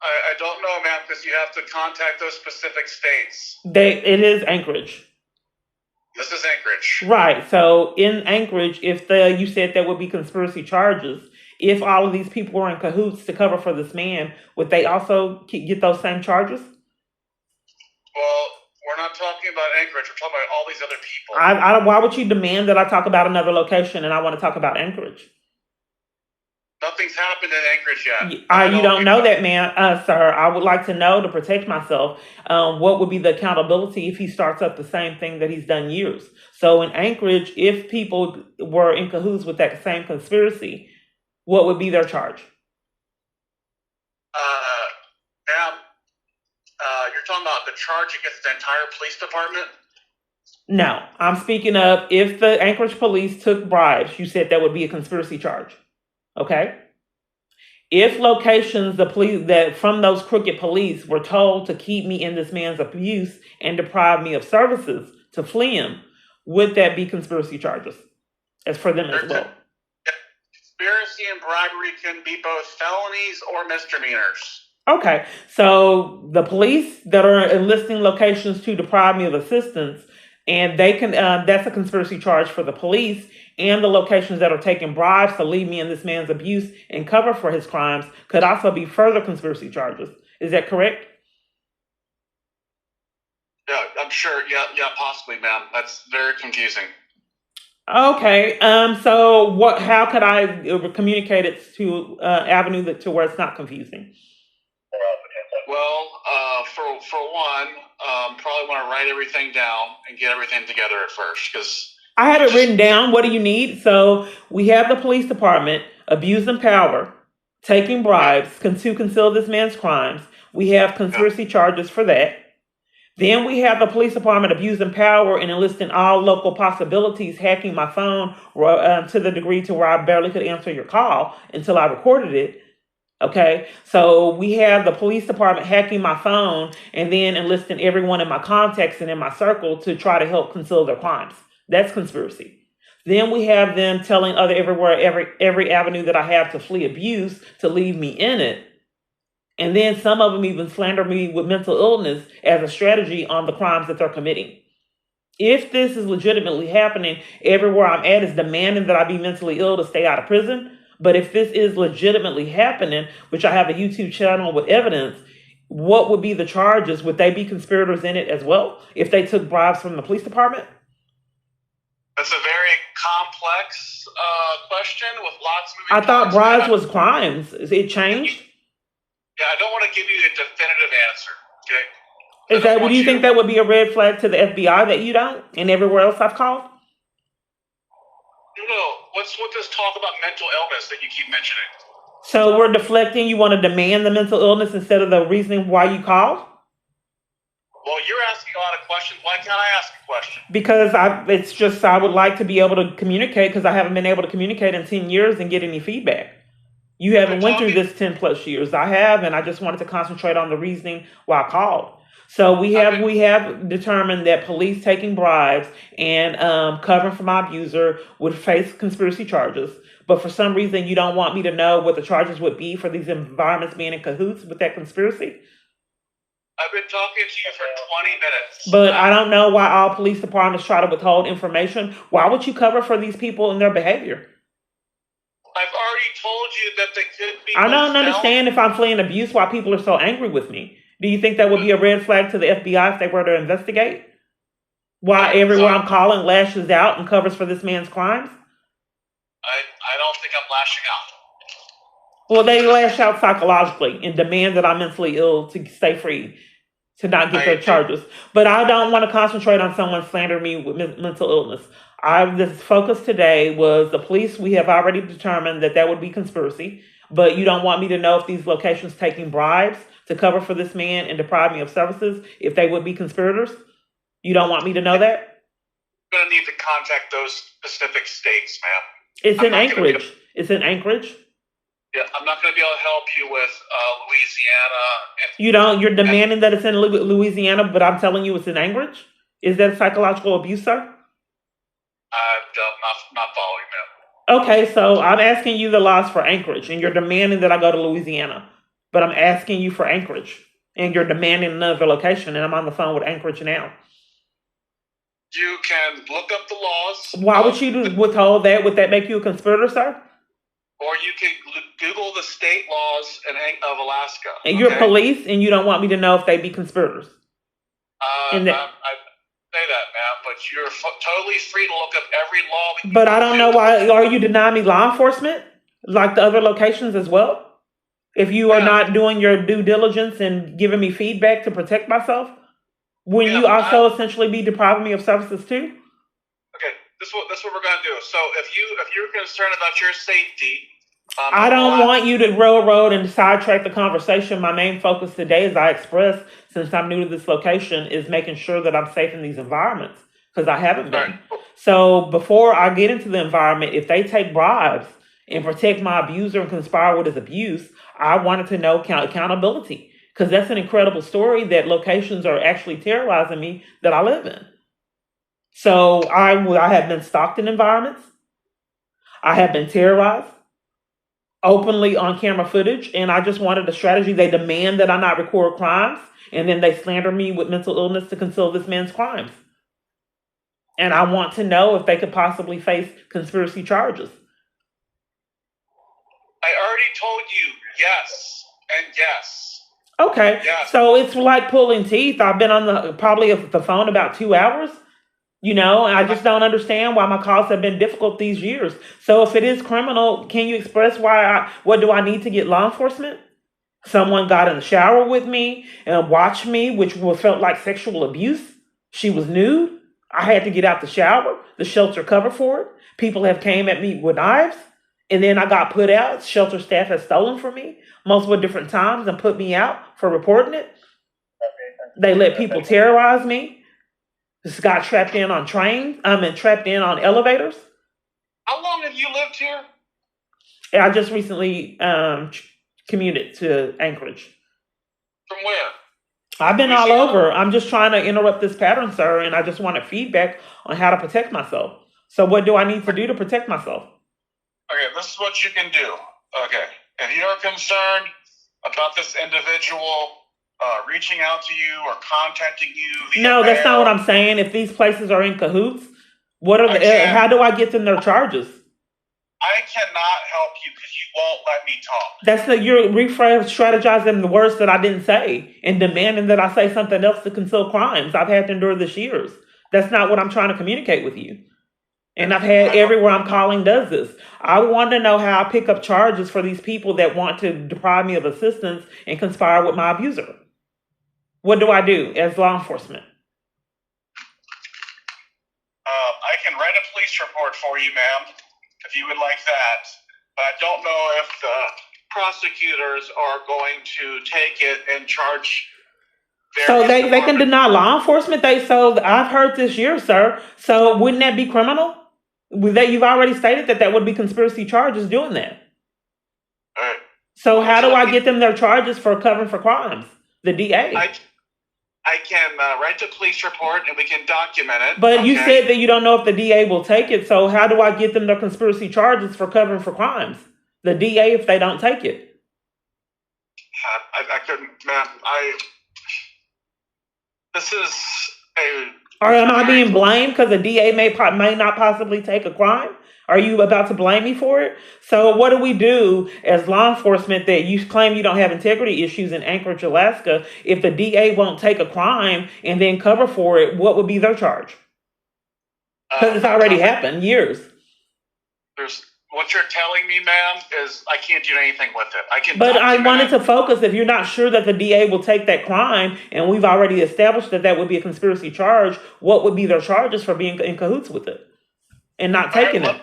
I don't know, ma'am, because you have to contact those specific states. It is Anchorage. This is Anchorage. Right. So in Anchorage, if you said there would be conspiracy charges, if all of these people were in cahoots to cover for this man, would they also get those same charges? Well, we're not talking about Anchorage. We're talking about all these other people. Why would you demand that I talk about another location and I want to talk about Anchorage? Nothing's happened in Anchorage yet. You don't know that, man, sir. I would like to know to protect myself. What would be the accountability if he starts up the same thing that he's done years? So in Anchorage, if people were in cahoots with that same conspiracy, what would be their charge? Ma'am, you're talking about the charge against the entire police department? No, I'm speaking of if the Anchorage police took bribes, you said that would be a conspiracy charge. Okay? If locations that from those crooked police were told to keep me in this man's abuse and deprive me of services to flee him, would that be conspiracy charges? As for them as well. Conspiracy and bribery can be both felonies or misdemeanors. Okay, so the police that are enlisting locations to deprive me of assistance, and they can, that's a conspiracy charge for the police, and the locations that are taking bribes to leave me in this man's abuse and cover for his crimes could also be further conspiracy charges. Is that correct? Yeah, I'm sure. Yeah, possibly, ma'am. That's very confusing. Okay, so how could I communicate it to avenue to where it's not confusing? Well, for one, probably want to write everything down and get everything together at first, because I have it written down. What do you need? So we have the police department abusing power, taking bribes to conceal this man's crimes. We have conspiracy charges for that. Then we have the police department abusing power and enlisting all local possibilities, hacking my phone to the degree to where I barely could answer your call until I recorded it. Okay, so we have the police department hacking my phone and then enlisting everyone in my contacts and in my circle to try to help conceal their crimes. That's conspiracy. Then we have them telling every avenue that I have to flee abuse to leave me in it. And then some of them even slander me with mental illness as a strategy on the crimes that they're committing. If this is legitimately happening, everywhere I'm at is demanding that I be mentally ill to stay out of prison. But if this is legitimately happening, which I have a YouTube channel with evidence, what would be the charges? Would they be conspirators in it as well if they took bribes from the police department? That's a very complex question with lots of moving I thought parts. bribes was crimes. Is it changed? Yeah, I don't want to give you a definitive answer. Okay. Is that? Do you think that would be a red flag to the FBI that you don't, and everywhere else I've called? No. What's with this talk about mental illness that you keep mentioning? So we're deflecting. You want to demand the mental illness instead of the reasoning why you called? Well, you're asking a lot of questions. Why can't I ask a question? Because I would like to be able to communicate because I haven't been able to communicate in 10 years and get any feedback. You haven't went through this 10 plus years. I have, and I just wanted to concentrate on the reasoning why I called. So we have determined that police taking bribes and covering for my abuser would face conspiracy charges. But for some reason, you don't want me to know what the charges would be for these environments being in cahoots with that conspiracy. I've been talking to you for 20 minutes. But I don't know why all police departments try to withhold information. Why would you cover for these people and their behavior? I've already told you that they could be. I don't understand if I'm fleeing abuse why people are so angry with me. Do you think that would be a red flag to the FBI if they were to investigate? Why everywhere I'm calling lashes out and covers for this man's crimes? I don't think I'm lashing out. Well, they lash out psychologically and demand that I'm mentally ill to stay free, to not get their charges. But I don't want to concentrate on someone slandering me with mental illness. This focus today was the police. We have already determined that would be conspiracy. But you don't want me to know if these locations taking bribes to cover for this man and deprive me of services, if they would be conspirators? You don't want me to know that? I'm going to need to contact those specific states, ma'am. It's in Anchorage. It's in Anchorage. Yeah, I'm not going to be able to help you with Louisiana. You're demanding that it's in Louisiana, but I'm telling you it's in Anchorage? Is that psychological abuse, sir? I'm not following, ma'am. Okay, so I'm asking you the laws for Anchorage, and you're demanding that I go to Louisiana. But I'm asking you for Anchorage, and you're demanding another location, and I'm on the phone with Anchorage now. You can look up the laws. Why would you withhold that? Would that make you a conspirator, sir? Or you can Google the state laws of Alaska. And you're police, and you don't want me to know if they be conspirators. I say that, ma'am, but you're totally free to look up every law. But I don't know why. Are you denying me law enforcement, like the other locations as well? If you are not doing your due diligence and giving me feedback to protect myself, will you also essentially be depriving me of services too? Okay, that's what we're gonna do. So if you're concerned about your safety, I don't want you to railroad and sidetrack the conversation. My main focus today, as I expressed, since I'm new to this location, is making sure that I'm safe in these environments because I haven't been. So before I get into the environment, if they take bribes and protect my abuser and conspire with his abuse, I wanted to know accountability because that's an incredible story that locations are actually terrorizing me that I live in. So I have been stalked in environments. I have been terrorized. openly on camera footage, and I just wanted a strategy. They demand that I not record crimes, and then they slander me with mental illness to conceal this man's crimes. And I want to know if they could possibly face conspiracy charges. I already told you yes and yes. Okay, Yes. so it's like pulling teeth. I've been on the phone about 2 hours. And I just don't understand why my calls have been difficult these years. So if it is criminal, can you express what do I need to get law enforcement? Someone got in the shower with me and watched me, which felt like sexual abuse. She was nude. I had to get out the shower. The shelter covered for it. People have came at me with knives. And then I got put out. Shelter staff has stolen from me multiple different times and put me out for reporting it. They let people terrorize me. Just got trapped in on trains. Trapped in on elevators. How long have you lived here? I just recently commuted to Anchorage. From where? I've been all over. I'm just trying to interrupt this pattern, sir, and I just wanted feedback on how to protect myself. So what do I need to do to protect myself? Okay, this is what you can do. Okay, if you're concerned about this individual reaching out to you or contacting you via No, that's not mail, what I'm saying. If these places are in cahoots, how do I get them their charges? I cannot help you because you won't let me talk. You're strategizing the words that I didn't say and demanding that I say something else to conceal crimes I've had to endure this years. That's not what I'm trying to communicate with you. And I've had everywhere I'm calling does this. I want to know how I pick up charges for these people that want to deprive me of assistance and conspire with my abuser. What do I do as law enforcement? I can write a police report for you, ma'am, if you would like that. But I don't know if the prosecutors are going to take it and charge. So they can deny law enforcement. So I've heard this year, sir. So wouldn't that be criminal? You've already stated that would be conspiracy charges doing that. All right. So how do I get them their charges for covering for crimes? The DA. I can write the police report and we can document it. But you said that you don't know if the DA will take it. So how do I get them their conspiracy charges for covering for crimes? The DA if they don't take it. I couldn't, ma'am. This is a. Or am I being blamed because the DA may not possibly take a crime? Are you about to blame me for it? So what do we do as law enforcement that you claim you don't have integrity issues in Anchorage, Alaska? If the DA won't take a crime and then cover for it, what would be their charge? Because it's already happened years. What you're telling me, ma'am, is I can't do anything with it. But I wanted to focus. If you're not sure that the DA will take that crime, and we've already established that would be a conspiracy charge, what would be their charges for being in cahoots with it and not taking it?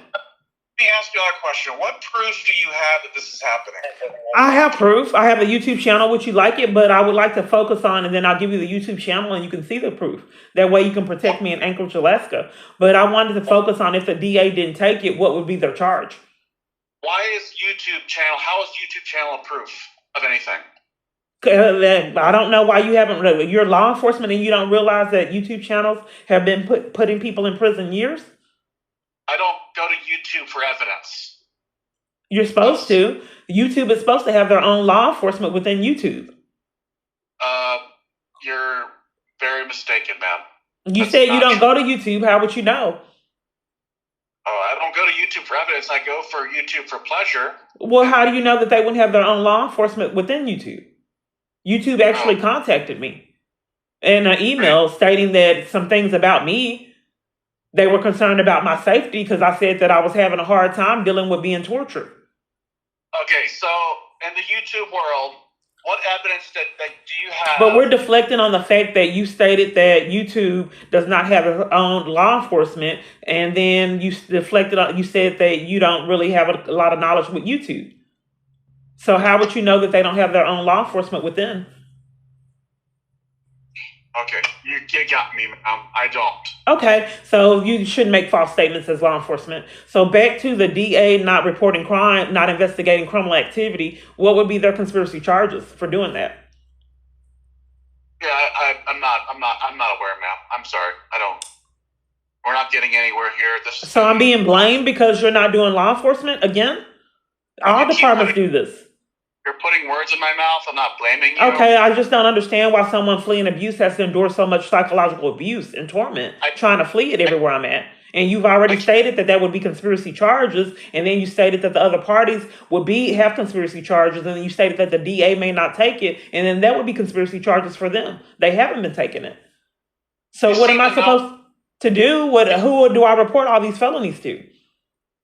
Let me ask you another question. What proof do you have that this is happening? I have proof. I have a YouTube channel. Would you like it? But I would like to focus on, and then I'll give you the YouTube channel and you can see the proof. That way you can protect me in Anchorage, Alaska. But I wanted to focus on if the DA didn't take it, what would be their charge? How is YouTube channel a proof of anything? I don't know why you haven't. You're law enforcement and you don't realize that YouTube channels have been putting people in prison years? I don't go to YouTube for evidence. You're supposed to. YouTube is supposed to have their own law enforcement within YouTube. You're very mistaken, ma'am. You said you don't go to YouTube. How would you know? I don't go to YouTube for evidence. I go for YouTube for pleasure. Well, how do you know that they wouldn't have their own law enforcement within YouTube? YouTube actually contacted me in an email stating that some things about me. They were concerned about my safety because I said that I was having a hard time dealing with being tortured. Okay, so in the YouTube world, what evidence that do you have? But we're deflecting on the fact that you stated that YouTube does not have its own law enforcement, and then you deflected on. You said that you don't really have a lot of knowledge with YouTube. So how would you know that they don't have their own law enforcement within? Okay, you got me, ma'am. I don't. Okay, so you shouldn't make false statements as law enforcement. So back to the DA not reporting crime, not investigating criminal activity. What would be their conspiracy charges for doing that? Yeah, I'm not aware, ma'am. I'm sorry. We're not getting anywhere here. So I'm being blamed because you're not doing law enforcement again? All departments do this. You're putting words in my mouth. I'm not blaming you. Okay, I just don't understand why someone fleeing abuse has to endure so much psychological abuse and torment trying to flee it everywhere I'm at. And you've already stated that would be conspiracy charges, and then you stated that the other parties would have conspiracy charges, and then you stated that the DA may not take it, and then that would be conspiracy charges for them. They haven't been taking it. So what am I supposed to do? Who do I report all these felonies to?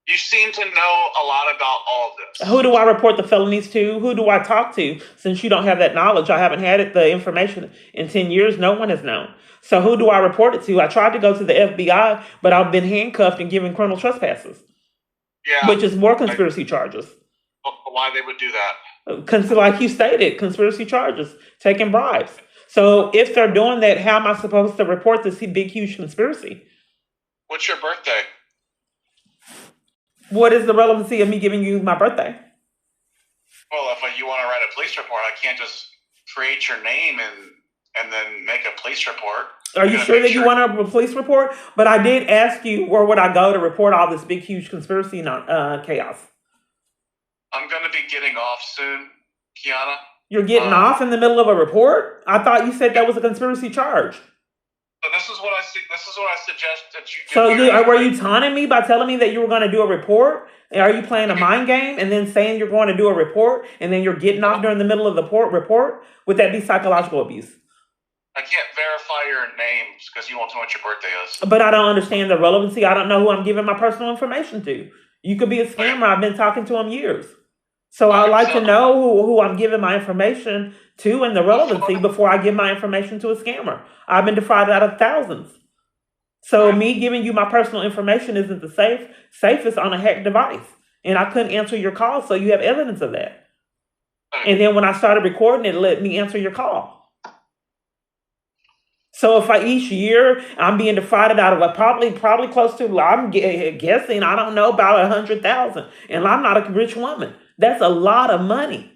You seem to know a lot about all of this. Who do I report the felonies to? Who do I talk to? Since you don't have that knowledge, I haven't had the information in 10 years. No one has known. So who do I report it to? I tried to go to the FBI, but I've been handcuffed and given criminal trespasses. Yeah. Which is more conspiracy charges. Why they would do that? Because like you stated, conspiracy charges, taking bribes. So if they're doing that, how am I supposed to report this big, huge conspiracy? What's your birthday? What is the relevancy of me giving you my birthday? Well, if you want to write a police report, I can't just create your name and then make a police report. Are you sure that you want a police report? But I did ask you where would I go to report all this big, huge conspiracy chaos. I'm going to be getting off soon, Kiana. You're getting off in the middle of a report? I thought you said that was a conspiracy charge. So this is what I suggest that you do. So were you taunting me by telling me that you were going to do a report? Are you playing a mind game and then saying you're going to do a report and then you're getting off during the middle of the report? Would that be psychological abuse? I can't verify your names because you won't know what your birthday is. But I don't understand the relevancy. I don't know who I'm giving my personal information to. You could be a scammer. I've been talking to him years. So I'd like to know who I'm giving my information to and the relevancy before I give my information to a scammer. I've been defrauded out of thousands. So me giving you my personal information isn't the safest on a hacked device. And I couldn't answer your call, so you have evidence of that. And then when I started recording it let me answer your call. So if each year I'm being defrauded out of probably close to, I'm guessing, I don't know, about 100,000. And I'm not a rich woman. That's a lot of money.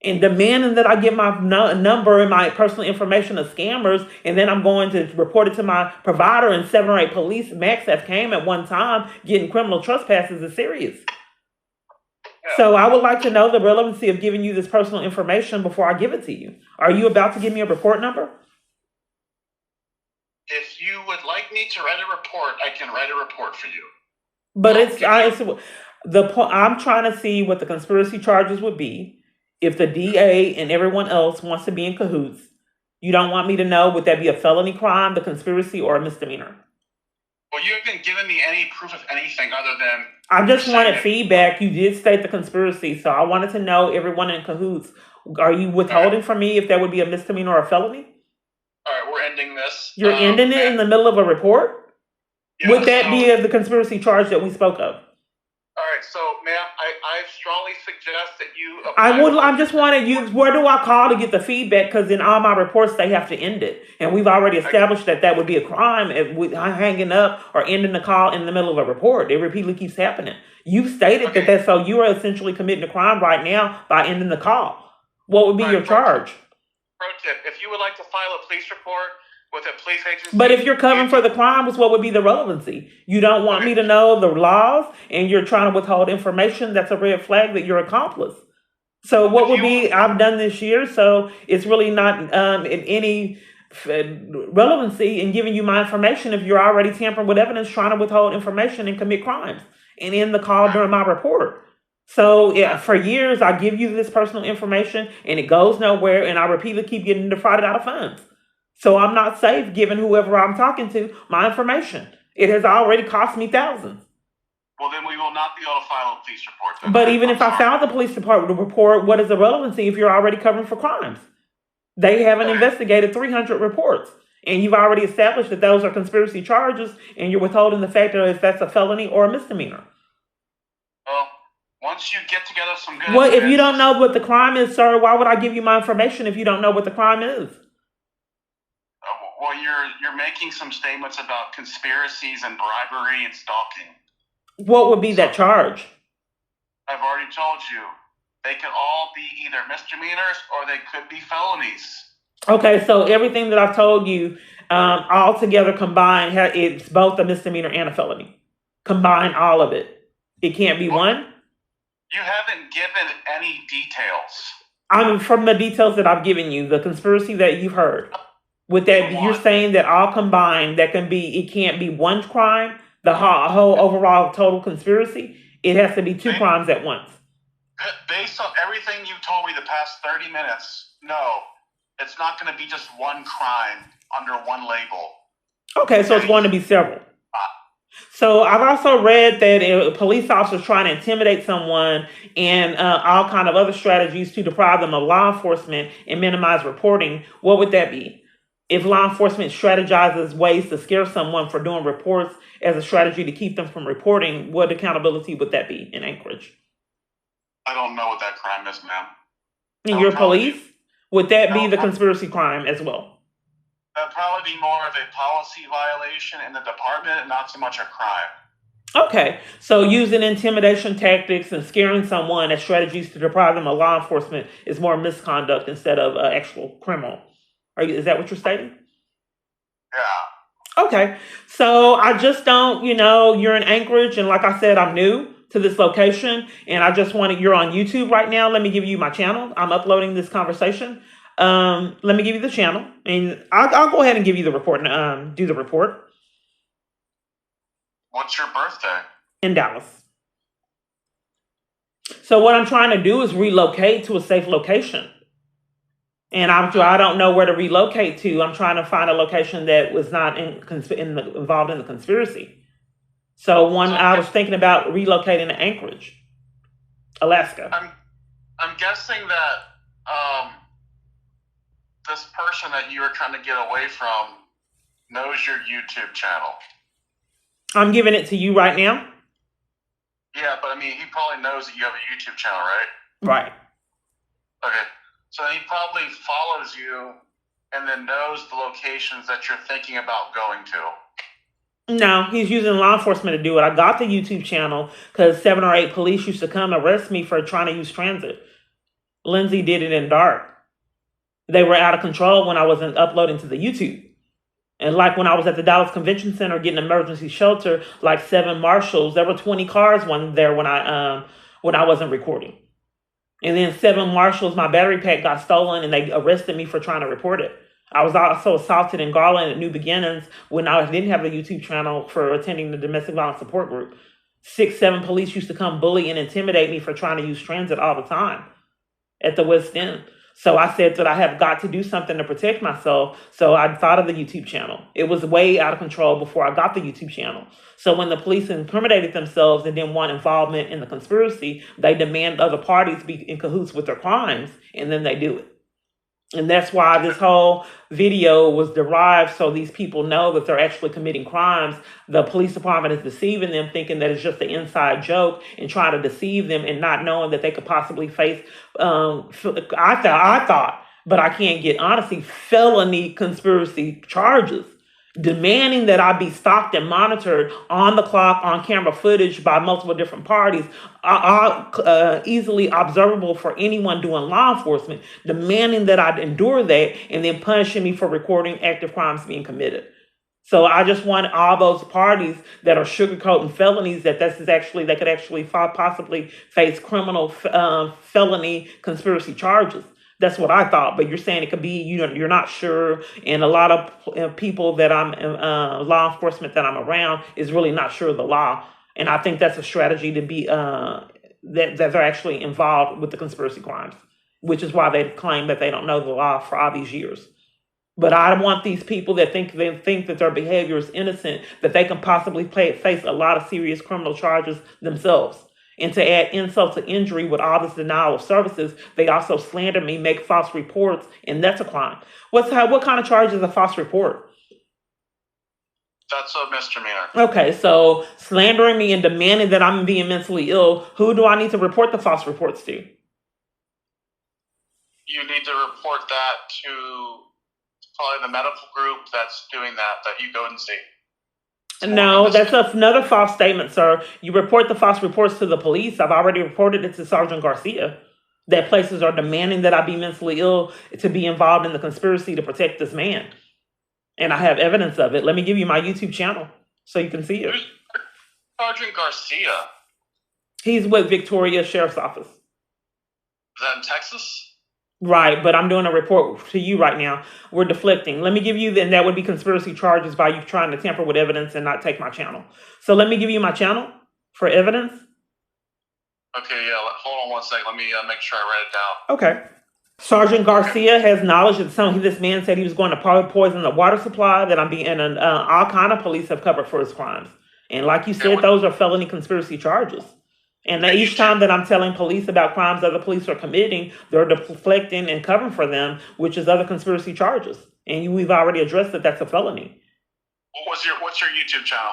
And demanding that I give my number and my personal information to scammers, and then I'm going to report it to my provider, and 7 or 8 police max have came at one time getting criminal trespasses is serious. Yeah. So I would like to know the relevancy of giving you this personal information before I give it to you. Are you about to give me a report number? If you would like me to write a report, I can write a report for you. But I'm trying to see what the conspiracy charges would be. If the DA and everyone else wants to be in cahoots, you don't want me to know, would that be a felony crime, the conspiracy, or a misdemeanor? Well, you haven't given me any proof of anything other than... I just wanted feedback. You did state the conspiracy, so I wanted to know everyone in cahoots. Are you withholding from me if that would be a misdemeanor or a felony? All right, we're ending this. You're ending it in the middle of a report? Yeah, would that be the conspiracy charge that we spoke of? All right, so, ma'am, I strongly suggest that you... I'm just wanting you... Where do I call to get the feedback? Because in all my reports, they have to end it. And we've already established that would be a crime if hanging up or ending the call in the middle of a report. It repeatedly keeps happening. You've stated that so you are essentially committing a crime right now by ending the call. What would be your charge? Pro tip, if you would like to file a police report with a police agency... But if you're covering for the crimes, what would be the relevancy? You don't want me to know the laws, and you're trying to withhold information. That's a red flag that you're accomplice. So what would be, I've done this year, so it's really not in any relevancy in giving you my information if you're already tampering with evidence, trying to withhold information and commit crimes, and end the call during my report. So for years, I give you this personal information, and it goes nowhere, and I repeatedly keep getting defrauded out of funds. So I'm not safe giving whoever I'm talking to my information. It has already cost me thousands. Well, then we will not be able to file a police report. Then. But even if I found the police department report, what is the relevancy if you're already covering for crimes? They haven't investigated 300 reports. And you've already established that those are conspiracy charges, and you're withholding the fact that if that's a felony or a misdemeanor. Well, once you get together some good... Well, if you don't know what the crime is, sir, why would I give you my information if you don't know what the crime is? Well, you're making some statements about conspiracies and bribery and stalking. What would be that charge? I've already told you. They could all be either misdemeanors or they could be felonies. Okay, so everything that I've told you, all together combined, it's both a misdemeanor and a felony. Combine all of it. It can't be one? You haven't given any details. I mean, from the details that I've given you, the conspiracy that you've heard, with that, you're saying that all combined, that can be, it can't be one crime, the whole overall total conspiracy. It has to be two crimes at once. Based on everything you've told me the past 30 minutes, no, it's not going to be just one crime under one label. Okay, so it's going to be several. So I've also read that a police officers trying to intimidate someone and all kind of other strategies to deprive them of law enforcement and minimize reporting. What would that be? If law enforcement strategizes ways to scare someone for doing reports as a strategy to keep them from reporting, what accountability would that be in Anchorage? I don't know what that crime is, ma'am. In your police? Would that be the conspiracy crime as well? That'd probably be more of a policy violation in the department and not so much a crime. Okay, so using intimidation tactics and scaring someone as strategies to deprive them of law enforcement is more misconduct instead of actual criminal. Is that what you're stating? Yeah. Okay, so I just don't, you're in Anchorage, and like I said, I'm new to this location, and I just you're on YouTube right now. Let me give you my channel. I'm uploading this conversation. Let me give you the channel, and I'll go ahead and give you the report and do the report. What's your birthday? In Dallas. So what I'm trying to do is relocate to a safe location. And I don't know where to relocate to. I'm trying to find a location that was not involved in the conspiracy. So I was thinking about relocating to Anchorage, Alaska. I'm guessing that this person that you were trying to get away from knows your YouTube channel. I'm giving it to you right now. Yeah, but I mean, he probably knows that you have a YouTube channel, right? Right. Okay. So he probably follows you and then knows the locations that you're thinking about going to. No, he's using law enforcement to do it. I got the YouTube channel because 7 or 8 police used to come arrest me for trying to use transit. Lindsay did it in dark. They were out of control when I wasn't uploading to the YouTube. And like when I was at the Dallas Convention Center getting emergency shelter, like 7 marshals, there were 20 cars there when I wasn't recording. And then 7 marshals, my battery pack got stolen and they arrested me for trying to report it. I was also assaulted in Garland at New Beginnings when I didn't have a YouTube channel for attending the domestic violence support group. 6, 7 police used to come bully and intimidate me for trying to use transit all the time at the West End. So I said that I have got to do something to protect myself. So I thought of the YouTube channel. It was way out of control before I got the YouTube channel. So when the police incriminated themselves and didn't want involvement in the conspiracy, they demand other parties be in cahoots with their crimes, and then they do it. And that's why this whole video was derived, so these people know that they're actually committing crimes. The police department is deceiving them, thinking that it's just an inside joke and trying to deceive them and not knowing that they could possibly face, I thought, but I can't get honesty, felony conspiracy charges, demanding that I be stalked and monitored on the clock, on camera footage by multiple different parties, easily observable for anyone doing law enforcement, demanding that I endure that, and then punishing me for recording active crimes being committed. So I just want all those parties that are sugarcoating felonies that they could actually possibly face criminal felony conspiracy charges. That's what I thought, but you're saying it could be, you're not sure, and a lot of people that I'm law enforcement that I'm around is really not sure of the law, and I think that's a strategy to be that they're actually involved with the conspiracy crimes, which is why they claim that they don't know the law for all these years. But I want these people that think that their behavior is innocent, that they can possibly face a lot of serious criminal charges themselves. And to add insult to injury with all this denial of services, they also slander me, make false reports, and that's a crime. What kind of charge is a false report? That's a misdemeanor. Okay, so slandering me and demanding that I'm being mentally ill, who do I need to report the false reports to? You need to report that to probably the medical group that's doing that you go and see. No, that's another false statement, sir. You report the false reports to the police. I've already reported it to Sergeant Garcia that places are demanding that I be mentally ill to be involved in the conspiracy to protect this man. And I have evidence of it. Let me give you my YouTube channel so you can see it. Sergeant Garcia? He's with Victoria Sheriff's Office. Is that in Texas? Right, but I'm doing a report to you right now. We're deflecting. Let me give you, and that would be conspiracy charges by you trying to tamper with evidence and not take my channel. So let me give you my channel for evidence. Okay, yeah. Hold on one second. Let me make sure I write it down. Okay. Sergeant Garcia has knowledge that this man said he was going to poison the water supply, that I'm being, and all kind of police have covered for his crimes. And like you said, those are felony conspiracy charges. And each time that I'm telling police about crimes other police are committing, they're deflecting and covering for them, which is other conspiracy charges. And we've already addressed that that's a felony. What's your YouTube channel?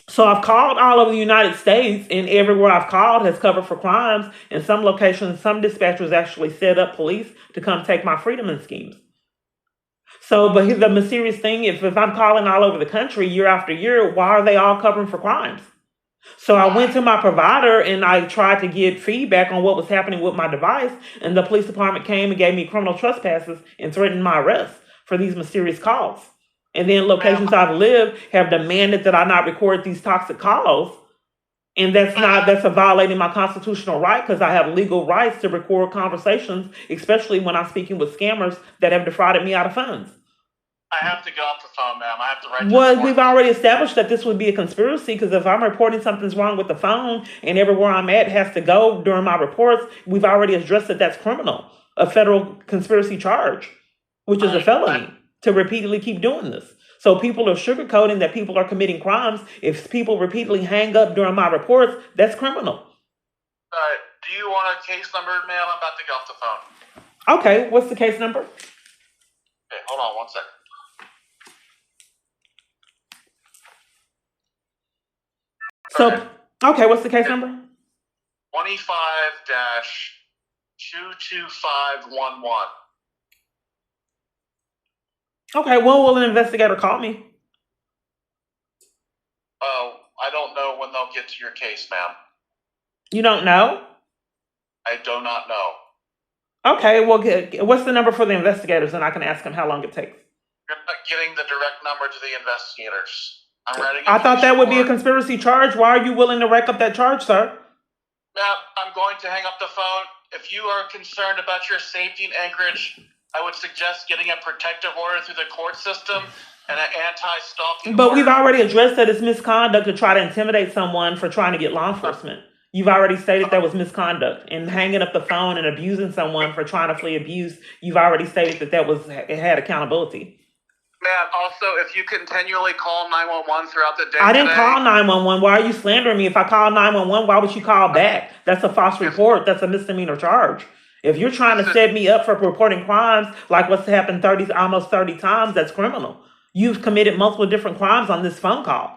So I've called all over the United States, and everywhere I've called has covered for crimes. In some locations, some dispatchers actually set up police to come take my freedom and schemes. So, but here's the mysterious thing, if I'm calling all over the country year after year, why are they all covering for crimes? So I went to my provider and I tried to get feedback on what was happening with my device, and the police department came and gave me criminal trespasses and threatened my arrest for these mysterious calls. And then locations I've lived have demanded that I not record these toxic calls. And that's a violating my constitutional right, because I have legal rights to record conversations, especially when I'm speaking with scammers that have defrauded me out of funds. I have to get off the phone, ma'am. I have to write. Well, we've already established that this would be a conspiracy, because if I'm reporting something's wrong with the phone and everywhere I'm at has to go during my reports, we've already addressed that that's criminal, a federal conspiracy charge, which is a felony to repeatedly keep doing this. So people are sugarcoating that people are committing crimes. If people repeatedly hang up during my reports, that's criminal. Do you want a case number, ma'am? I'm about to get off the phone. Okay, what's the case number? Okay, hold on one second. So, okay, what's the case number? 25-22511. Okay, when will an investigator call me? Oh, I don't know when they'll get to your case, ma'am. You don't know? I do not know. Okay, well, what's the number for the investigators, and I can ask them how long it takes. You're not getting the direct number to the investigators. I'm writing. I thought that would be a conspiracy charge. Why are you willing to rack up that charge, sir? Ma'am, I'm going to hang up the phone. If you are concerned about your safety in Anchorage, I would suggest getting a protective order through the court system and an anti-stalking But order. we've already addressed that it's misconduct to try to intimidate someone for trying to get law enforcement. You've already stated that was misconduct, and hanging up the phone and abusing someone for trying to flee abuse. You've already stated that it had accountability. Ma'am, also, if you continually call 911 throughout the day I didn't call 911. Why are you slandering me? If I call 911, why would you call back? That's a false report. That's a misdemeanor charge. If you're trying to set me up for reporting crimes, like what's happened almost 30 times, that's criminal. You've committed multiple different crimes on this phone call.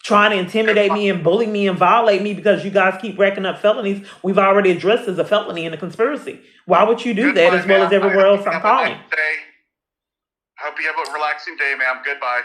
Trying to intimidate me and bully me and violate me because you guys keep racking up felonies we've already addressed as a felony and a conspiracy. Why would you do that as well as everywhere else I'm calling? I hope you have a relaxing day, ma'am. Goodbye.